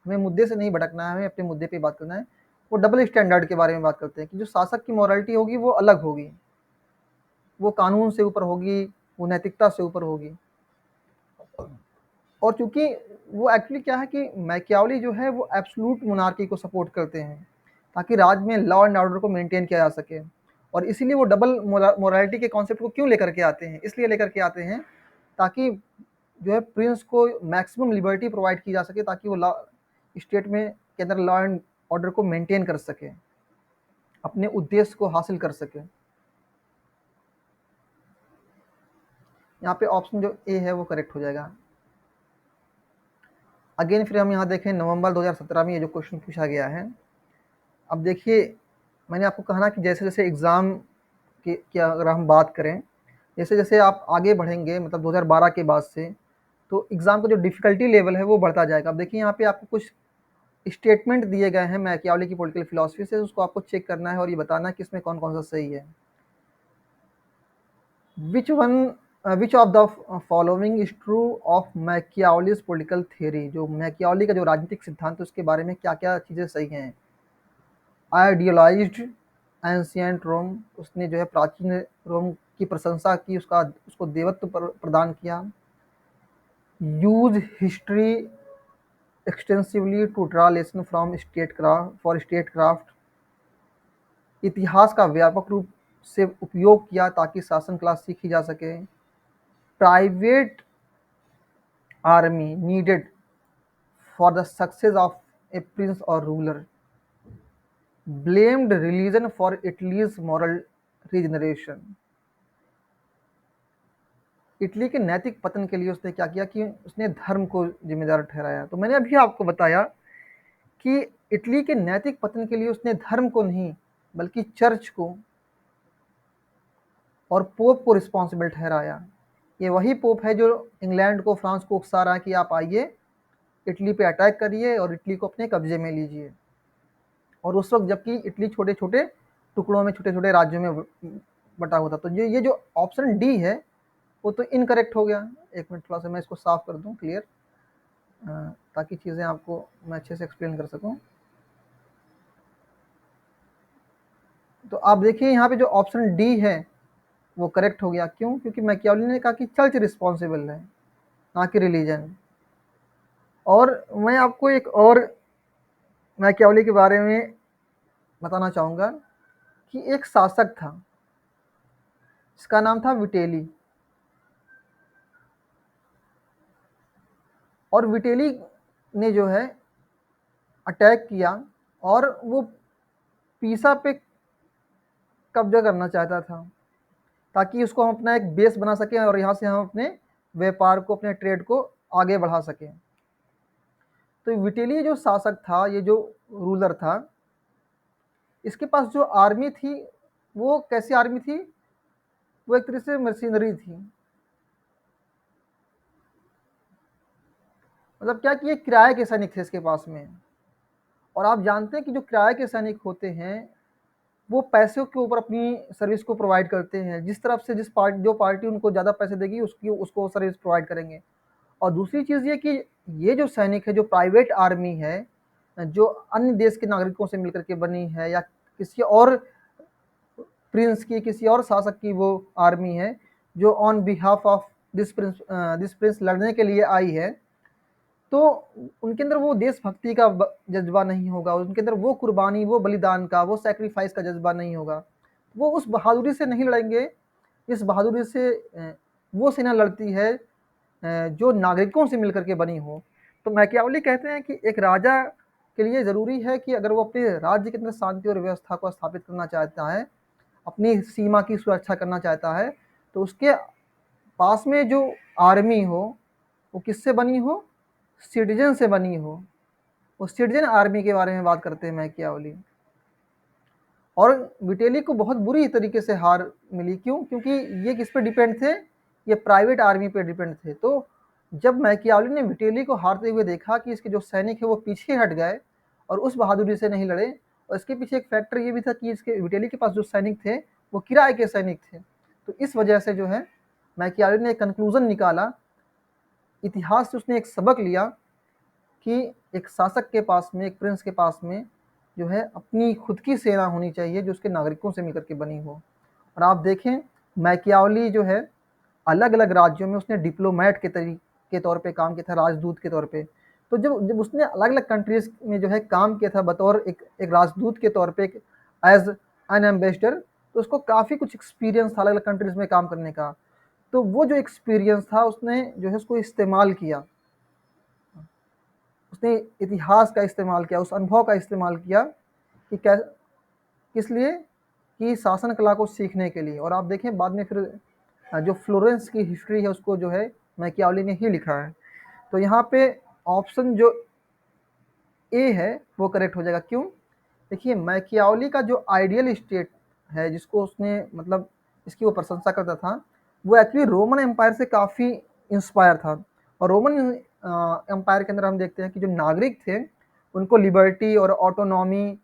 Speaker 2: हमें मुद्दे से नहीं भटकना है, हमें अपने मुद्दे पे बात करना है। वो डबल स्टैंडर्ड के बारे में बात करते हैं कि जो शासक की मॉरलिटी होगी वो अलग होगी, वो कानून से ऊपर होगी, वो नैतिकता से ऊपर होगी। और चूंकि वो एक्चुअली क्या है कि मैकियावली जो है वो एब्सोल्यूट मोनार्की को सपोर्ट करते हैं, ताकि राज्य में लॉ एंड ऑर्डर को मेंटेन किया जा सके। और इसीलिए वो डबल मोरालिटी के कॉन्सेप्ट को क्यों लेकर के आते हैं, इसलिए लेकर के आते हैं ताकि जो है प्रिंस को मैक्सिमम लिबर्टी प्रोवाइड की जा सके, ताकि वो लॉ स्टेट में के अंदर लॉ एंड ऑर्डर को मेंटेन कर सके, अपने उद्देश्य को हासिल कर सके। यहाँ पे ऑप्शन जो ए है वो करेक्ट हो जाएगा। अगेन फिर हम यहाँ देखें नवंबर 2017 में ये जो क्वेश्चन पूछा गया है। अब देखिए, मैंने आपको कहा ना कि जैसे जैसे एग्ज़ाम की अगर हम बात करें, जैसे जैसे आप आगे बढ़ेंगे, मतलब 2012 के बाद से, तो एग्ज़ाम का जो डिफ़िकल्टी लेवल है वो बढ़ता जाएगा। अब देखिए यहाँ पे आपको कुछ स्टेटमेंट दिए गए हैं मैकियावली की पॉलिटिकल फिलॉसफी से, उसको आपको चेक करना है और ये बताना है कि इसमें कौन कौन सा सही है। Which of the following is true of Machiavelli's political theory? जो मैकियावली का जो राजनीतिक सिद्धांत है उसके बारे में क्या क्या चीज़ें सही हैं? आइडियलाइज्ड एंशियंट रोम, उसने जो है प्राचीन रोम की प्रशंसा की, उसको देवत्व प्रदान किया। Use history extensively to draw lesson from statecraft, इतिहास का व्यापक रूप से उपयोग किया ताकि शासन कला सीखी जा सके। Private army needed for the success of a prince और ruler. Blamed religion for Italy's moral regeneration. Italy के नैतिक पतन के लिए उसने क्या किया कि उसने धर्म को जिम्मेदार ठहराया। तो मैंने अभी आपको बताया कि इटली के नैतिक पतन के लिए उसने धर्म को नहीं, बल्कि चर्च को और पोप को रिस्पॉन्सिबल ठहराया। ये वही पोप है जो इंग्लैंड को, फ्रांस को उकसा रहा है कि आप आइए, इटली पे अटैक करिए और इटली को अपने कब्जे में लीजिए। और उस वक्त जबकि इटली छोटे छोटे टुकड़ों में, छोटे छोटे राज्यों में बटा हुआ था। तो ये जो ऑप्शन डी है वो तो इनकरेक्ट हो गया। एक मिनट, थोड़ा सा मैं इसको साफ कर दूं क्लियर, ताकि चीज़ें आपको मैं अच्छे से एक्सप्लेन कर सकूं। तो आप देखिए यहाँ पे जो ऑप्शन डी है वो करेक्ट हो गया। क्यों? क्योंकि मैकियावली ने कहा कि चर्च रिस्पॉन्सिबल है, ना कि रिलीजन। और मैं आपको एक और मैकियावली के बारे में बताना चाहूँगा कि एक शासक था, इसका नाम था विटेली। और विटेली ने जो है अटैक किया, और वो पीसा पे कब्जा करना चाहता था, ताकि उसको हम अपना एक बेस बना सकें और यहाँ से हम अपने व्यापार को, अपने ट्रेड को आगे बढ़ा सकें। तो विटेली जो शासक था, ये जो रूलर था, इसके पास जो आर्मी थी वो कैसी आर्मी थी? वो एक तरह से मशीनरी थी। मतलब क्या कि ये किराए के सैनिक थे इसके पास में, और आप जानते हैं कि जो किराए के सैनिक होते हैं वो पैसों के ऊपर अपनी सर्विस को प्रोवाइड करते हैं, जिस तरफ से जो पार्टी उनको ज़्यादा पैसे देगी उसको सर्विस प्रोवाइड करेंगे। और दूसरी चीज़ ये कि ये जो सैनिक है, जो प्राइवेट आर्मी है, जो अन्य देश के नागरिकों से मिलकर के बनी है या किसी और प्रिंस की, किसी और शासक की वो आर्मी है जो on behalf of this Prince लड़ने के लिए आई है, तो उनके अंदर वो देशभक्ति का जज्बा नहीं होगा, उनके अंदर वो कुर्बानी, वो बलिदान का, वो सैक्रिफाइस का जज्बा नहीं होगा। वो उस बहादुरी से नहीं लड़ेंगे, इस बहादुरी से वो सेना लड़ती है जो नागरिकों से मिलकर के बनी हो। तो मैकियावली कहते हैं कि एक राजा के लिए ज़रूरी है कि अगर वो अपने राज्य के अंदर शांति और व्यवस्था को स्थापित करना चाहता है, अपनी सीमा की सुरक्षा करना चाहता है, तो उसके पास में जो आर्मी हो वो किससे बनी हो? सिटीजन से बनी हो। वो सिटीजन आर्मी के बारे में बात करते हैं मैकियावली। और विटेली को बहुत बुरी तरीके से हार मिली। क्यों? क्योंकि ये किस पे डिपेंड थे? ये प्राइवेट आर्मी पे डिपेंड थे। तो जब मैकियावली ने विटेली को हारते हुए देखा कि इसके जो सैनिक है वो पीछे हट गए और उस बहादुरी से नहीं लड़े, और इसके पीछे एक फैक्टर ये भी था कि इसके विटेली के पास जो सैनिक थे वो किराए के सैनिक थे। तो इस वजह से जो है मैकियावली ने एक कंक्लूजन निकाला, इतिहास से उसने एक सबक लिया कि एक शासक के पास में, एक प्रिंस के पास में जो है अपनी खुद की सेना होनी चाहिए जो उसके नागरिकों से मिलकर के बनी हो। और आप देखें मैकियावली जो है अलग अलग राज्यों में उसने डिप्लोमेट के तौर पे काम किया था, राजदूत के तौर पे। तो जब जब उसने अलग अलग कंट्रीज में जो है काम किया था बतौर एक राजदूत के तौर पे, एज एन एम्बेसडर, तो उसको काफ़ी कुछ एक्सपीरियंस था अलग अलग कंट्रीज में काम करने का। तो वो जो एक्सपीरियंस था उसने जो है उसको इस्तेमाल किया, उसने इतिहास का इस्तेमाल किया, उस अनुभव का इस्तेमाल किया कि किस लिए? कि शासन कला को सीखने के लिए। और आप देखें बाद में फिर जो फ्लोरेंस की हिस्ट्री है उसको जो है मैकियावली ने ही लिखा है। तो यहाँ पे ऑप्शन जो ए है वो करेक्ट हो जाएगा। क्यों? देखिए मैकियावली का जो आइडियल स्टेट है जिसको उसने मतलब इसकी वो प्रशंसा करता था, वो एक्चुअली रोमन एम्पायर से काफ़ी इंस्पायर था। और रोमन एम्पायर के अंदर हम देखते हैं कि जो नागरिक थे उनको लिबर्टी और ऑटोनॉमी,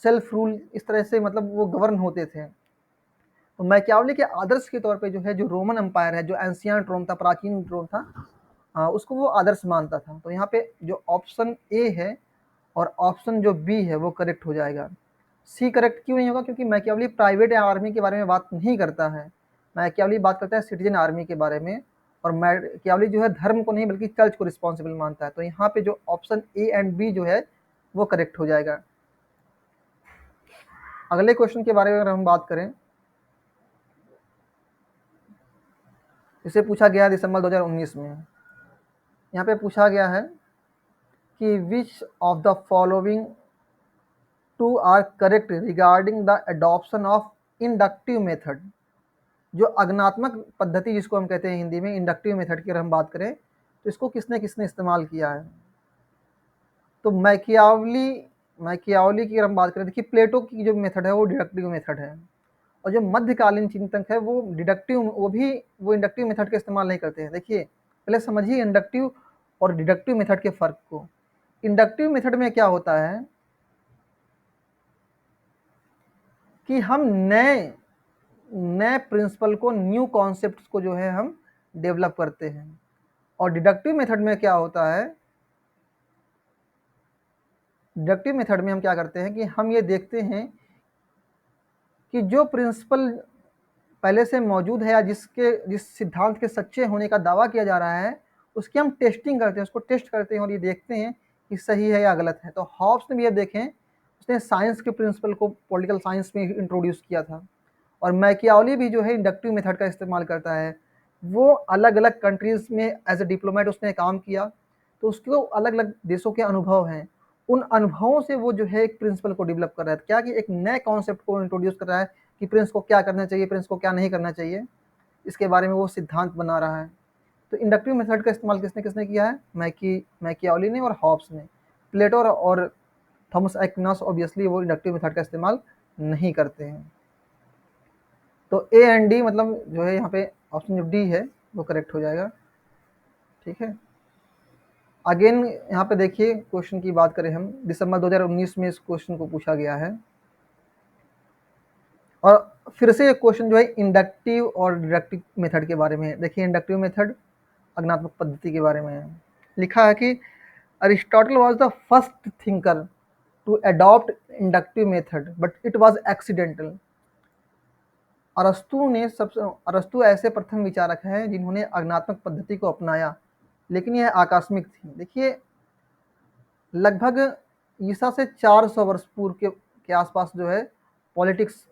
Speaker 2: सेल्फ रूल, इस तरह से मतलब वो गवर्न होते थे। तो मैकियावली के आदर्श के तौर पे जो है जो रोमन एम्पायर है, जो एंशियंट रोम था, प्राचीन रोम था, उसको वो आदर्श मानता था। तो यहाँ पे जो ऑप्शन ए है और ऑप्शन जो बी है वो करेक्ट हो जाएगा। सी करेक्ट क्यों नहीं होगा? क्योंकि मैकियावली प्राइवेट आर्मी के बारे में बात नहीं करता है, मैकियावली बात करता है सिटीजन आर्मी के बारे में। और मैकियावली जो है धर्म को नहीं बल्कि चर्च को रिस्पॉन्सिबल मानता है। तो यहाँ पे जो ऑप्शन ए एंड बी जो है वो करेक्ट हो जाएगा। अगले क्वेश्चन के बारे में अगर हम बात करें, इसे पूछा गया है दिसंबर 2019 में। यहाँ पे पूछा गया है कि which of the following two are correct regarding the adoption of inductive method. जो अग्नात्मक पद्धति जिसको हम कहते हैं हिंदी में, इंडक्टिव मेथड की अगर हम बात करें तो इसको किसने किसने इस्तेमाल किया है? तो मैकियावली की अगर हम बात करें, देखिए प्लेटो की जो मेथड है वो डिडक्टिव मेथड है, और जो मध्यकालीन चिंतक है वो इंडक्टिव मेथड का इस्तेमाल नहीं करते हैं। देखिए पहले समझिए इंडक्टिव और डिडक्टिव मेथड के फर्क को। इंडक्टिव मेथड में क्या होता है कि हम नए नए प्रिंसिपल को, न्यू कॉन्सेप्ट्स को जो है हम डेवलप करते हैं। और डिडक्टिव मेथड में क्या होता है, डिडक्टिव मेथड में हम क्या करते हैं कि हम ये देखते हैं कि जो प्रिंसिपल पहले से मौजूद है या जिस सिद्धांत के सच्चे होने का दावा किया जा रहा है उसकी हम टेस्टिंग करते हैं, उसको टेस्ट करते हैं और ये देखते हैं कि सही है या गलत है। तो हॉब्स ने भी ये देखें, उसने साइंस के प्रिंसिपल को पॉलिटिकल साइंस में इंट्रोड्यूस किया था। और मैकियावली भी जो है इंडक्टिव मेथड का इस्तेमाल करता है। वो अलग अलग कंट्रीज़ में एज ए डिप्लोमेट उसने काम किया, तो उसको अलग अलग देशों के अनुभव हैं। उन अनुभवों से वो जो है एक प्रिंसिपल को डेवलप कर रहा है, क्या कि एक नए कॉन्सेप्ट को इंट्रोड्यूस कर रहा है कि प्रिंस को क्या करना चाहिए, प्रिंस को क्या नहीं करना चाहिए, इसके बारे में वो सिद्धांत बना रहा है। तो इंडक्टिव मेथड का इस्तेमाल किसने किसने किया है? मैकियावली ने और हॉब्स ने। प्लेटो और थॉमस एक्विनास ऑब्वियसली वो इंडक्टिव मेथड का इस्तेमाल नहीं करते हैं। तो ए एंड डी मतलब जो है यहाँ पे ऑप्शन जो डी है वो करेक्ट हो जाएगा। ठीक है। अगेन यहाँ पे देखिए क्वेश्चन की बात करें हम, दिसंबर 2019 में इस क्वेश्चन को पूछा गया है। और फिर से ये क्वेश्चन जो है इंडक्टिव और डिडक्टिव मेथड के बारे में है। देखिए इंडक्टिव मेथड अज्ञानात्मक पद्धति के बारे में है। लिखा है कि Aristotle was the first thinker to adopt inductive method but it was accidental. Arastu ऐसे प्रथम विचारक हैं जिन्होंने अज्ञानात्मक पद्धति को अपनाया, लेकिन यह आकस्मिक थी। देखिए लगभग ईसा से 400 वर्ष पूर्व के आसपास जो है पॉलिटिक्स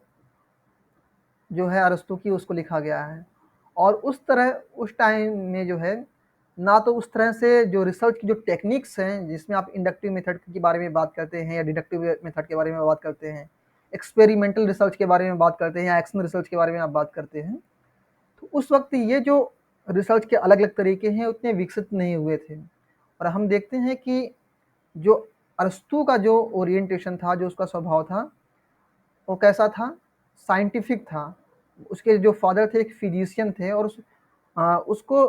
Speaker 2: जो है अरस्तु की उसको लिखा गया है। और उस तरह उस टाइम में जो है ना तो उस तरह से जो रिसर्च की जो टेक्निक्स हैं जिसमें आप इंडक्टिव मेथड के बारे में बात करते हैं या डिडक्टिव मेथड के बारे में बात करते हैं, एक्सपेरिमेंटल रिसर्च के बारे में बात करते हैं या एक्शन रिसर्च के बारे में आप बात करते हैं, तो उस वक्त ये जो रिसर्च के अलग अलग तरीके हैं उतने विकसित नहीं हुए थे। और हम देखते हैं कि जो अरस्तु का जो ओरिएंटेशन था, जो उसका स्वभाव था, वो कैसा था, साइंटिफिक था। उसके जो फादर थे एक फिजिशियन थे और उसको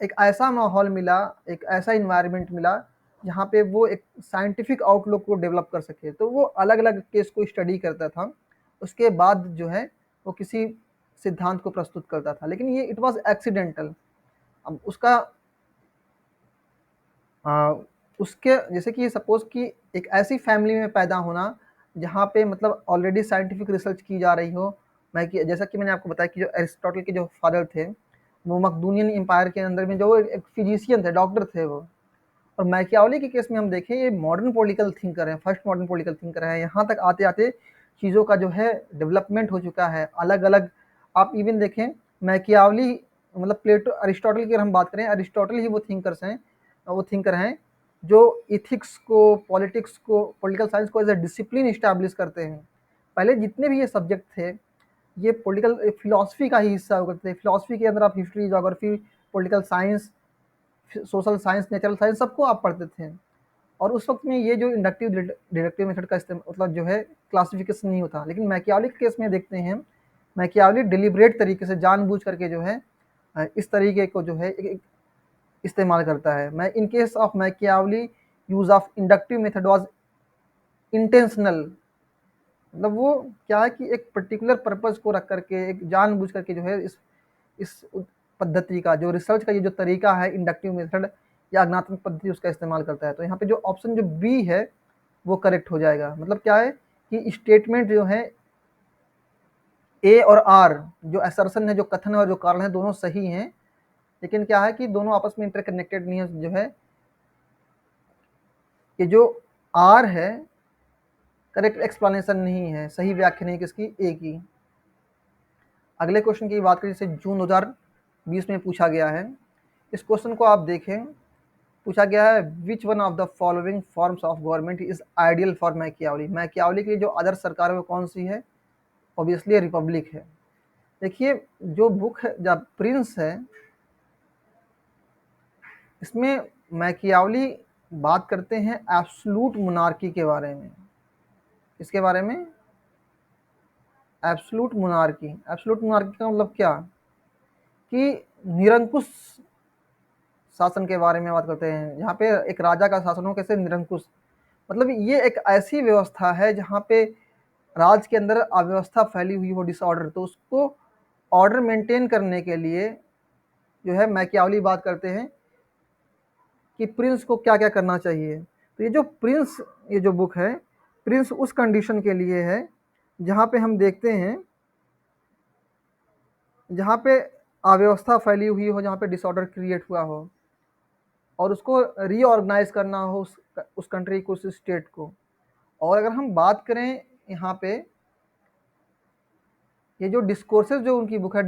Speaker 2: एक ऐसा माहौल मिला, एक ऐसा इन्वायरमेंट मिला जहाँ पे वो एक साइंटिफिक आउटलुक को डेवलप कर सके। तो वो अलग अलग केस को स्टडी करता था, उसके बाद जो है वो किसी सिद्धांत को प्रस्तुत करता था। लेकिन ये इट वाज एक्सीडेंटल। अब उसके जैसे कि सपोज कि एक ऐसी फैमिली में पैदा होना जहाँ पे मतलब ऑलरेडी साइंटिफिक रिसर्च की जा रही हो। जैसा कि मैंने आपको बताया कि जो एरिस्टोटल के जो फादर थे वो मकदूनियन एम्पायर के अंदर में जो एक फिजिशियन थे, डॉक्टर थे वो। और मैकियावली के केस में हम देखें ये मॉडर्न पॉलिटिकल थिंकर है, फर्स्ट मॉडर्न पॉलिटिकल थिंकर है। यहाँ तक आते आते चीज़ों का जो है डेवलपमेंट हो चुका है अलग अलग। आप इवन देखें मैकियावली मतलब प्लेटो अरिस्टोटल की अगर हम बात करें, अरिस्टोटल ही वो थिंकर हैं जो इथिक्स को, पॉलिटिक्स को, पॉलिटिकल साइंस को एज अ डिसिप्लिन इस्टेब्लिश करते हैं। पहले जितने भी ये सब्जेक्ट थे ये पॉलिटिकल फिलॉसफी का ही हिस्सा हुआ करते थे। फिलॉसफी के अंदर आप history, geography, political science, social science, natural science सबको आप पढ़ते थे। और उस वक्त में ये जो इंडक्टिव डिडक्टिव मेथड का इस्तेमाल मतलब जो है क्लासिफिकेशन नहीं होता। लेकिन मैकियावली के केस में देखते हैं मैकियावली डिलिब्रेट तरीके से जानबूझ करके जो है इस तरीके को जो है इस्तेमाल करता है। मैं in case of Machiavelli use of inductive method was intentional. मतलब वो क्या है कि एक पर्टिकुलर पर्पज को रख करके एक जानबूझ करके जो है इस पद्धति का जो रिसर्च का ये जो तरीका है इंडक्टिव मेथड या अज्ञानात्मक पद्धति उसका इस्तेमाल करता है। तो यहाँ पे जो ऑप्शन जो बी है वो करेक्ट हो जाएगा। मतलब क्या है कि स्टेटमेंट जो है ए और आर, जो असर्शन है, जो कथन है और जो कारण है, दोनों सही हैं। लेकिन क्या है कि दोनों आपस में इंटरकनेक्टेड नहीं है। जो है कि जो आर है करेक्ट एक्सप्लेनेशन नहीं है, सही व्याख्या नहीं किसकी, ए की। अगले क्वेश्चन की बात करें जैसे जून 2020 में पूछा गया है। इस क्वेश्चन को आप देखें, पूछा गया है विच one of the following forms of government is ideal for Machiavelli. Machiavelli की जो आदर्श सरकार है वो कौन सी है? ऑब्वियसली रिपब्लिक है। देखिए जो बुक है जब प्रिंस है इसमें मैकियावली बात करते हैं एब्सोल्यूट मोनार्की के बारे में। इसके बारे में एब्सोल्यूट मोनार्की। एब्सोल्यूट मोनार्की का मतलब क्या कि निरंकुश शासन के बारे में बात करते हैं। यहाँ पे एक राजा का शासन हो कैसे, निरंकुश। मतलब ये एक ऐसी व्यवस्था है जहाँ पे राज्य के अंदर अव्यवस्था फैली हुई हो, डिसऑर्डर, तो उसको ऑर्डर मेंटेन करने के लिए जो है मैकियावली बात करते हैं कि प्रिंस को क्या क्या करना चाहिए। तो ये जो प्रिंस, ये जो बुक है प्रिंस उस कंडीशन के लिए है जहाँ पे हम देखते हैं जहाँ पे अव्यवस्था फैली हुई हो, जहाँ पे डिसऑर्डर क्रिएट हुआ हो और उसको रीऑर्गेनाइज करना हो उस कंट्री को, उस स्टेट को। और अगर हम बात करें यहाँ पे ये जो डिस्कोर्सेज जो उनकी बुक है,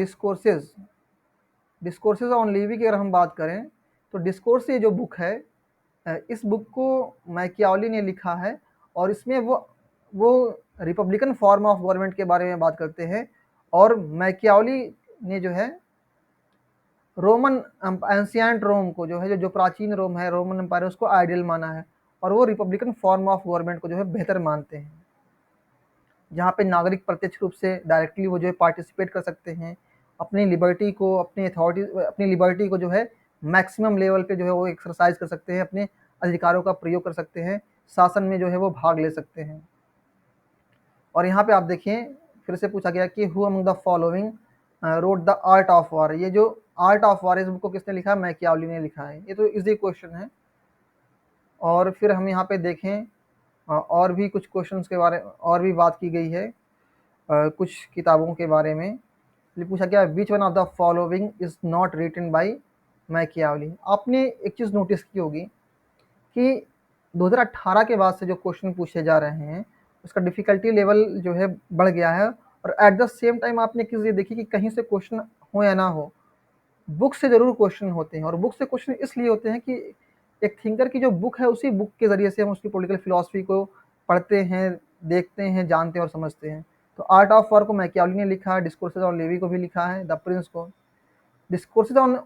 Speaker 2: डिस्कोर्सेज ऑन लिविंग की अगर हम बात करें तो डिस्कोर्स ये जो बुक है इस बुक को मैकियावली ने लिखा है। और इसमें वो रिपब्लिकन फॉर्म ऑफ गवर्नमेंट के बारे में बात करते हैं। और मैकियावली ने जो है रोमन एंशियंट रोम को जो है जो प्राचीन रोम है, रोमन एम्पायर, उसको आइडियल माना है। और वो रिपब्लिकन फॉर्म ऑफ गवर्नमेंट को जो है बेहतर मानते हैं, जहाँ पे नागरिक प्रत्यक्ष रूप से डायरेक्टली वो जो है पार्टिसिपेट कर सकते हैं, अपनी लिबर्टी को, अपनी अथॉरिटी, अपनी लिबर्टी को जो है मैक्सिमम लेवल पे जो है वो एक्सरसाइज कर सकते हैं, अपने अधिकारों का प्रयोग कर सकते हैं, शासन में जो है वो भाग ले सकते हैं। और यहाँ पे आप देखिए फिर से पूछा गया कि who among the following road the art of war. ये जो आर्ट ऑफ वॉर इस बुक को किसने लिखा है? मैकियावली ने लिखा है। ये तो इजी क्वेश्चन है। और फिर हम यहाँ पे देखें और भी कुछ क्वेश्चंस के बारे और भी बात की गई है कुछ किताबों के बारे में। ये पूछा गया which one of the following is not written by Machiavelli. आपने एक चीज़ नोटिस की होगी कि 2018 के बाद से जो क्वेश्चन पूछे जा रहे हैं उसका डिफ़िकल्टी लेवल जो है बढ़ गया है। और एट द सेम टाइम आपने एक चीज़ ये देखी कि कहीं से क्वेश्चन हो या ना हो, बुक से ज़रूर क्वेश्चन होते हैं। और बुक से क्वेश्चन इसलिए होते हैं कि एक थिंकर की जो बुक है उसी बुक के ज़रिए से हम उसकी पॉलिटिकल फिलॉसफी को पढ़ते हैं, देखते हैं, जानते हैं और समझते हैं। तो आर्ट ऑफ वॉर को मैकियावली ने लिखा है, डिस्कोर्सेज ऑन लेवी को भी लिखा है, द प्रिंस को। डिस्कोर्सेज ऑन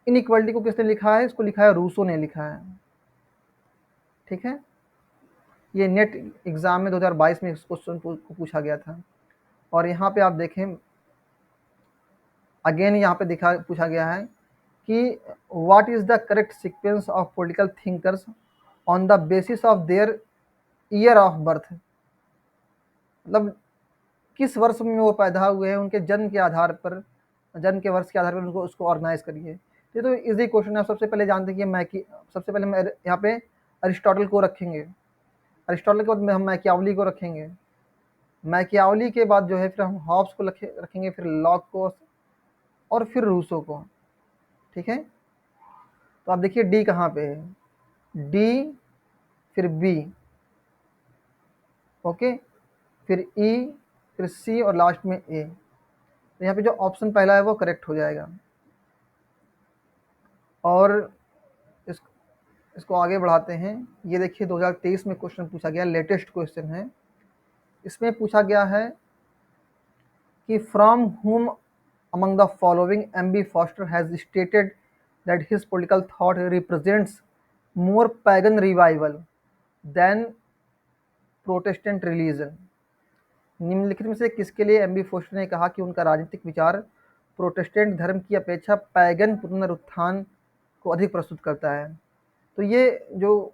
Speaker 2: इनइक्वालिटी को किसने लिखा है? इसको लिखा है रूसो ने लिखा है। ठीक है, ये नेट एग्ज़ाम में 2022 में इस क्वेश्चन को पूछा गया था। और यहाँ पे आप देखें अगेन यहाँ पे पूछा गया है कि what is the correct sequence of political thinkers on the basis of their year of birth. मतलब किस वर्ष में वो पैदा हुए हैं, उनके जन्म के आधार पर, जन्म के वर्ष के आधार पर उनको उसको ऑर्गेनाइज करिए। ये तो इजी क्वेश्चन है। सबसे पहले जानते हैं कि सबसे पहले हम यहाँ पे अरिस्टोटल को रखेंगे, अरिस्टोटल के बाद में हम मैकियावली को रखेंगे, मैकियावली के बाद जो है फिर हम हॉब्स को रखेंगे, फिर लॉक को और फिर रूसो को। ठीक है, तो आप देखिए डी कहाँ पे है, डी फिर बी, ओके, फिर ई, फिर सी और लास्ट में ए। तो यहाँ पे जो ऑप्शन पहला है वो करेक्ट हो जाएगा। और इसको आगे बढ़ाते हैं। ये देखिए 2023 में क्वेश्चन पूछा गया, लेटेस्ट क्वेश्चन है। इसमें पूछा गया है कि from whom among the following M.B. Foster has stated that his political thought represents more pagan revival than Protestant religion। निम्नलिखित में से किसके लिए एम बी फोस्टर ने कहा कि उनका राजनीतिक विचार प्रोटेस्टेंट धर्म की अपेक्षा पैगन पुनरुत्थान को अधिक प्रस्तुत करता है? तो ये जो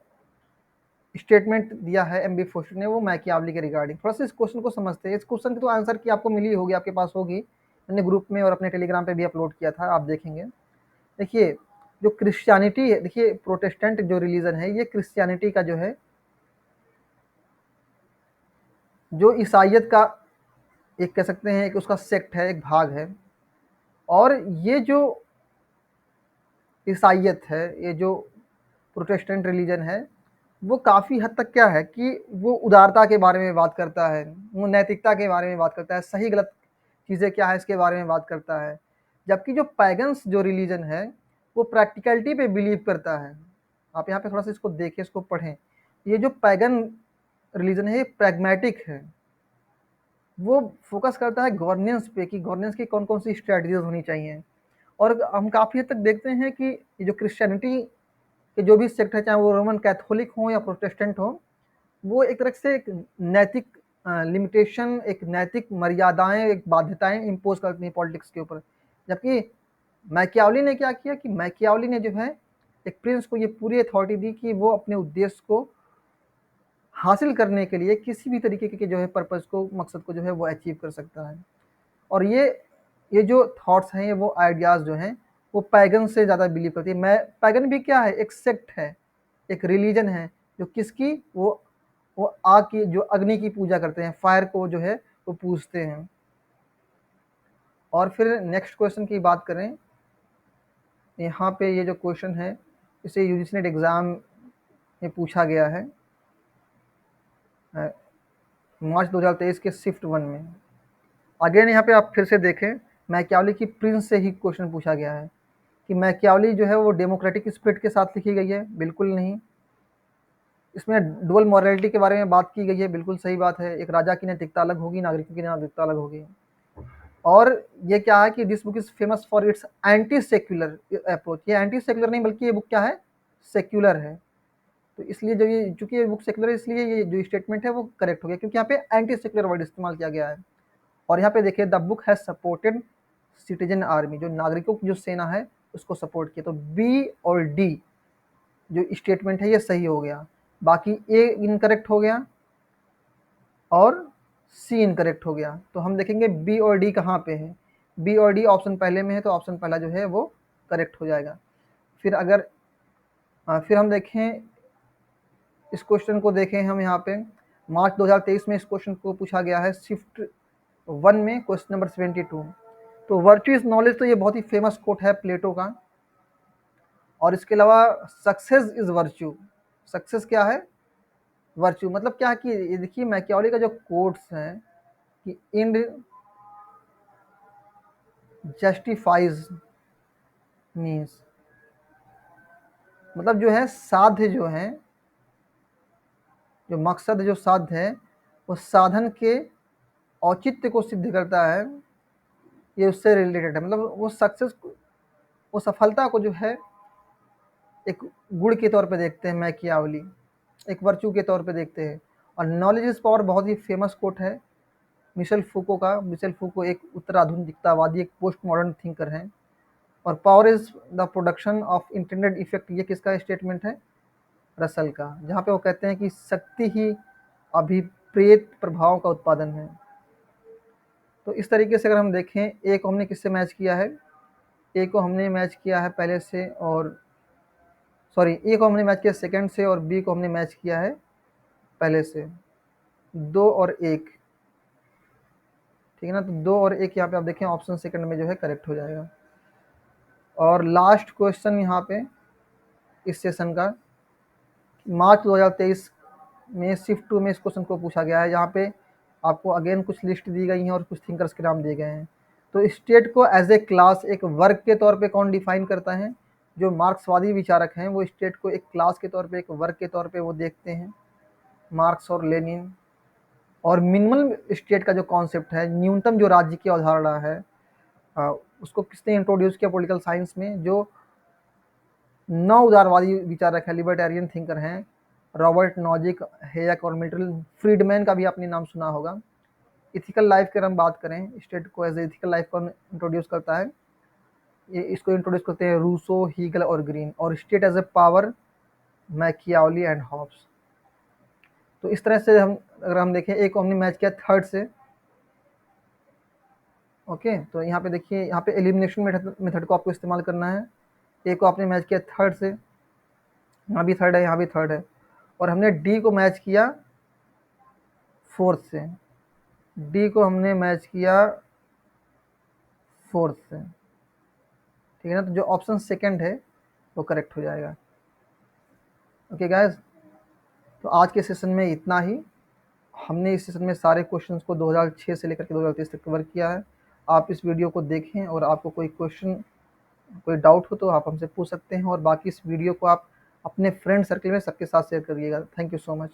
Speaker 2: स्टेटमेंट दिया है एम बी फोस्टर ने वो मैकियावली के रिगार्डिंग। थोड़ा सा इस क्वेश्चन को समझते हैं। इस क्वेश्चन की तो आंसर की आपको मिली होगी, आपके पास होगी, मैंने ग्रुप में और अपने टेलीग्राम पे भी अपलोड किया था, आप देखेंगे। देखिए जो क्रिश्चियनिटी है, देखिए प्रोटेस्टेंट जो रिलीजन है ये क्रिश्चियनिटी का जो है, जो ईसाइयत का एक कह सकते हैं एक उसका सेक्ट है, एक भाग है। और ये जो ईसाइयत है, ये जो प्रोटेस्टेंट रिलीजन है, वो काफ़ी हद तक क्या है कि वो उदारता के बारे में बात करता है, वो नैतिकता के बारे में बात करता है, सही गलत चीज़ें क्या है इसके बारे में बात करता है। जबकि जो पैगन्स जो रिलीजन है वो प्रैक्टिकलिटी पे बिलीव करता है। आप यहाँ पे थोड़ा सा इसको देखें, इसको पढ़ें। ये जो पैगन रिलीजन है ये प्रैग्मेटिक है, वो फोकस करता है गवर्नेंस पे कि गवर्नेंस की कौन कौन सी स्ट्रेटजीज होनी चाहिए। और हम काफ़ी हद तक देखते हैं कि ये जो क्रिश्चियनिटी के जो भी सेक्ट है, चाहे वो रोमन कैथोलिक हो या प्रोटेस्टेंट हो, वो एक तरह से एक नैतिक लिमिटेशन, एक नैतिक मर्यादाएं, एक बाध्यताएं इम्पोज करती हैं पॉलिटिक्स के ऊपर। जबकि मैकियावली ने क्या किया कि मैकियावली ने जो है एक प्रिंस को ये पूरी अथॉरिटी दी कि वो अपने उद्देश्य को हासिल करने के लिए किसी भी तरीके के जो है पर्पज़ को, मकसद को जो है वो अचीव कर सकता है। और ये जो थॉट्स हैं, ये वो आइडियाज़ जो हैं वो पैगन से ज़्यादा बिलीव करती है। मैं पैगन भी क्या है, एक सेक्ट है, एक रिलीजन है जो किसकी, वो आग की, जो अग्नि की पूजा करते हैं, फायर को जो है वो पूजते हैं। और फिर नेक्स्ट क्वेश्चन की बात करें, यहाँ पे ये जो क्वेश्चन है इसे यूजीसी नेट एग्ज़ाम में पूछा गया है मार्च 2023 के शिफ्ट 1 में। अगेन यहाँ पे आप फिर से देखें, मैकियावली की प्रिंस से ही क्वेश्चन पूछा गया है कि मैकियावली जो है वो डेमोक्रेटिक स्पिरिट के साथ लिखी गई है? बिल्कुल नहीं। इसमें डुअल मॉरलिटी के बारे में बात की गई है, बिल्कुल सही बात है। एक राजा की नैतिकता अलग होगी, नागरिकों की नैतिकता अलग होगी। और ये क्या है कि this book is famous for its anti secular approach. ये एंटी सेक्युलर नहीं बल्कि ये बुक क्या है, सेक्युलर है। तो इसलिए जब ये, चूंकि ये बुक सेक्युलर है, इसलिए ये जो स्टेटमेंट है वो करेक्ट हो गया, क्योंकि यहाँ पे एंटी सेक्युलर वर्ड इस्तेमाल किया गया है। और यहाँ पे देखिए the book has supported citizen army, जो नागरिकों की जो सेना है उसको सपोर्ट किया। तो बी और डी जो स्टेटमेंट है ये सही हो गया, बाकी ए इनकरेक्ट हो गया और सी इनकरेक्ट हो गया। तो हम देखेंगे बी और डी कहाँ पे है। बी और डी ऑप्शन पहले में है, तो ऑप्शन पहला जो है वो करेक्ट हो जाएगा। फिर अगर फिर हम देखें इस क्वेश्चन को, देखें हम यहाँ पे मार्च 2023 में इस क्वेश्चन को पूछा गया है शिफ्ट 1 में, क्वेश्चन नंबर 72। तो वर्च्यू इज नॉलेज, तो ये बहुत ही फेमस कोट है प्लेटो का। और इसके अलावा सक्सेस इज वर्च्यू, सक्सेस क्या है, वर्च्यू। मतलब क्या है कि ये देखिए मैकियावेली का जो कोट्स हैं कि एंड जस्टिफाइज मीन्स, मतलब जो है साध्य जो है, जो मकसद जो साध्य है वो साधन के औचित्य को सिद्ध करता है, ये उससे रिलेटेड है। मतलब वो सक्सेस, वो सफलता को जो है एक गुण के तौर पे देखते हैं मैकियावेली, एक वर्चू के तौर पे देखते हैं। और नॉलेज इज पावर बहुत ही फेमस कोट है मिशेल फूको का। मिशेल फूको एक उत्तराधुनिकतावादी, एक पोस्ट मॉडर्न थिंकर हैं। और power is the production of intended effect, ये किसका स्टेटमेंट है, रसल का, जहाँ पे वो कहते हैं कि शक्ति ही अभिप्रेत प्रभाव का उत्पादन है। तो इस तरीके से अगर हम देखें, ए को हमने किससे मैच किया है, ए को हमने मैच किया है पहले से, और सॉरी ए को हमने मैच किया सेकंड से, और बी को हमने मैच किया है पहले से। 2 और 1, ठीक है ना। तो 2 और 1 यहाँ पे आप देखें ऑप्शन सेकंड में जो है करेक्ट हो जाएगा। और लास्ट क्वेश्चन यहाँ पे इस सेशन का, मार्च 2023 में शिफ्ट 2 में इस क्वेश्चन को पूछा गया है। यहाँ पे आपको अगेन कुछ लिस्ट दी गई हैं और कुछ थिंकर्स के नाम दिए गए हैं। तो स्टेट को एज ए क्लास, एक वर्ग के तौर पे कौन डिफाइन करता है, जो मार्क्सवादी विचारक हैं वो स्टेट को एक क्लास के तौर पे, एक वर्ग के तौर पे वो देखते हैं, मार्क्स और लेनिन। और मिनिमल स्टेट का जो कॉन्सेप्ट है, न्यूनतम जो राज्य की अवधारणा है, उसको किसने इंट्रोड्यूस किया पॉलिटिकल साइंस में, जो नौ उदारवादी विचारक है, लिबर्टेरियन थिंकर हैं, रॉबर्ट नॉजिक, हेयक और मिल्टन फ्रीडमैन का भी आपने नाम सुना होगा। इथिकल लाइफ की हम बात करें, स्टेट को एज ए इथिकल लाइफ को इंट्रोड्यूस करता है, ये इसको इंट्रोड्यूस करते हैं रूसो, हीगल और ग्रीन। और state as a power, Machiavelli and Hobbes. तो इस तरह से हम अगर हम देखें, एक को हमने मैच किया थर्ड से, ओके। तो यहाँ पे देखिए, यहाँ पे एलिमिनेशन मेथड को आपको इस्तेमाल करना है। एक को आपने मैच किया थर्ड से, यहाँ भी थर्ड है, यहाँ भी थर्ड है। और हमने डी को मैच किया फोर्थ से, डी को हमने मैच किया फोर्थ से, ठीक है ना। तो जो ऑप्शन सेकंड है वो करेक्ट हो जाएगा। ओके गाइस, तो आज के सेशन में इतना ही। हमने इस सेशन में सारे क्वेश्चंस को 2006 से लेकर के 2023 तक कवर किया है। आप इस वीडियो को देखें और आपको कोई क्वेश्चन, कोई डाउट हो तो आप हमसे पूछ सकते हैं। और बाकी इस वीडियो को आप अपने फ्रेंड सर्कल में सबके साथ शेयर करिएगा। Thank you so much.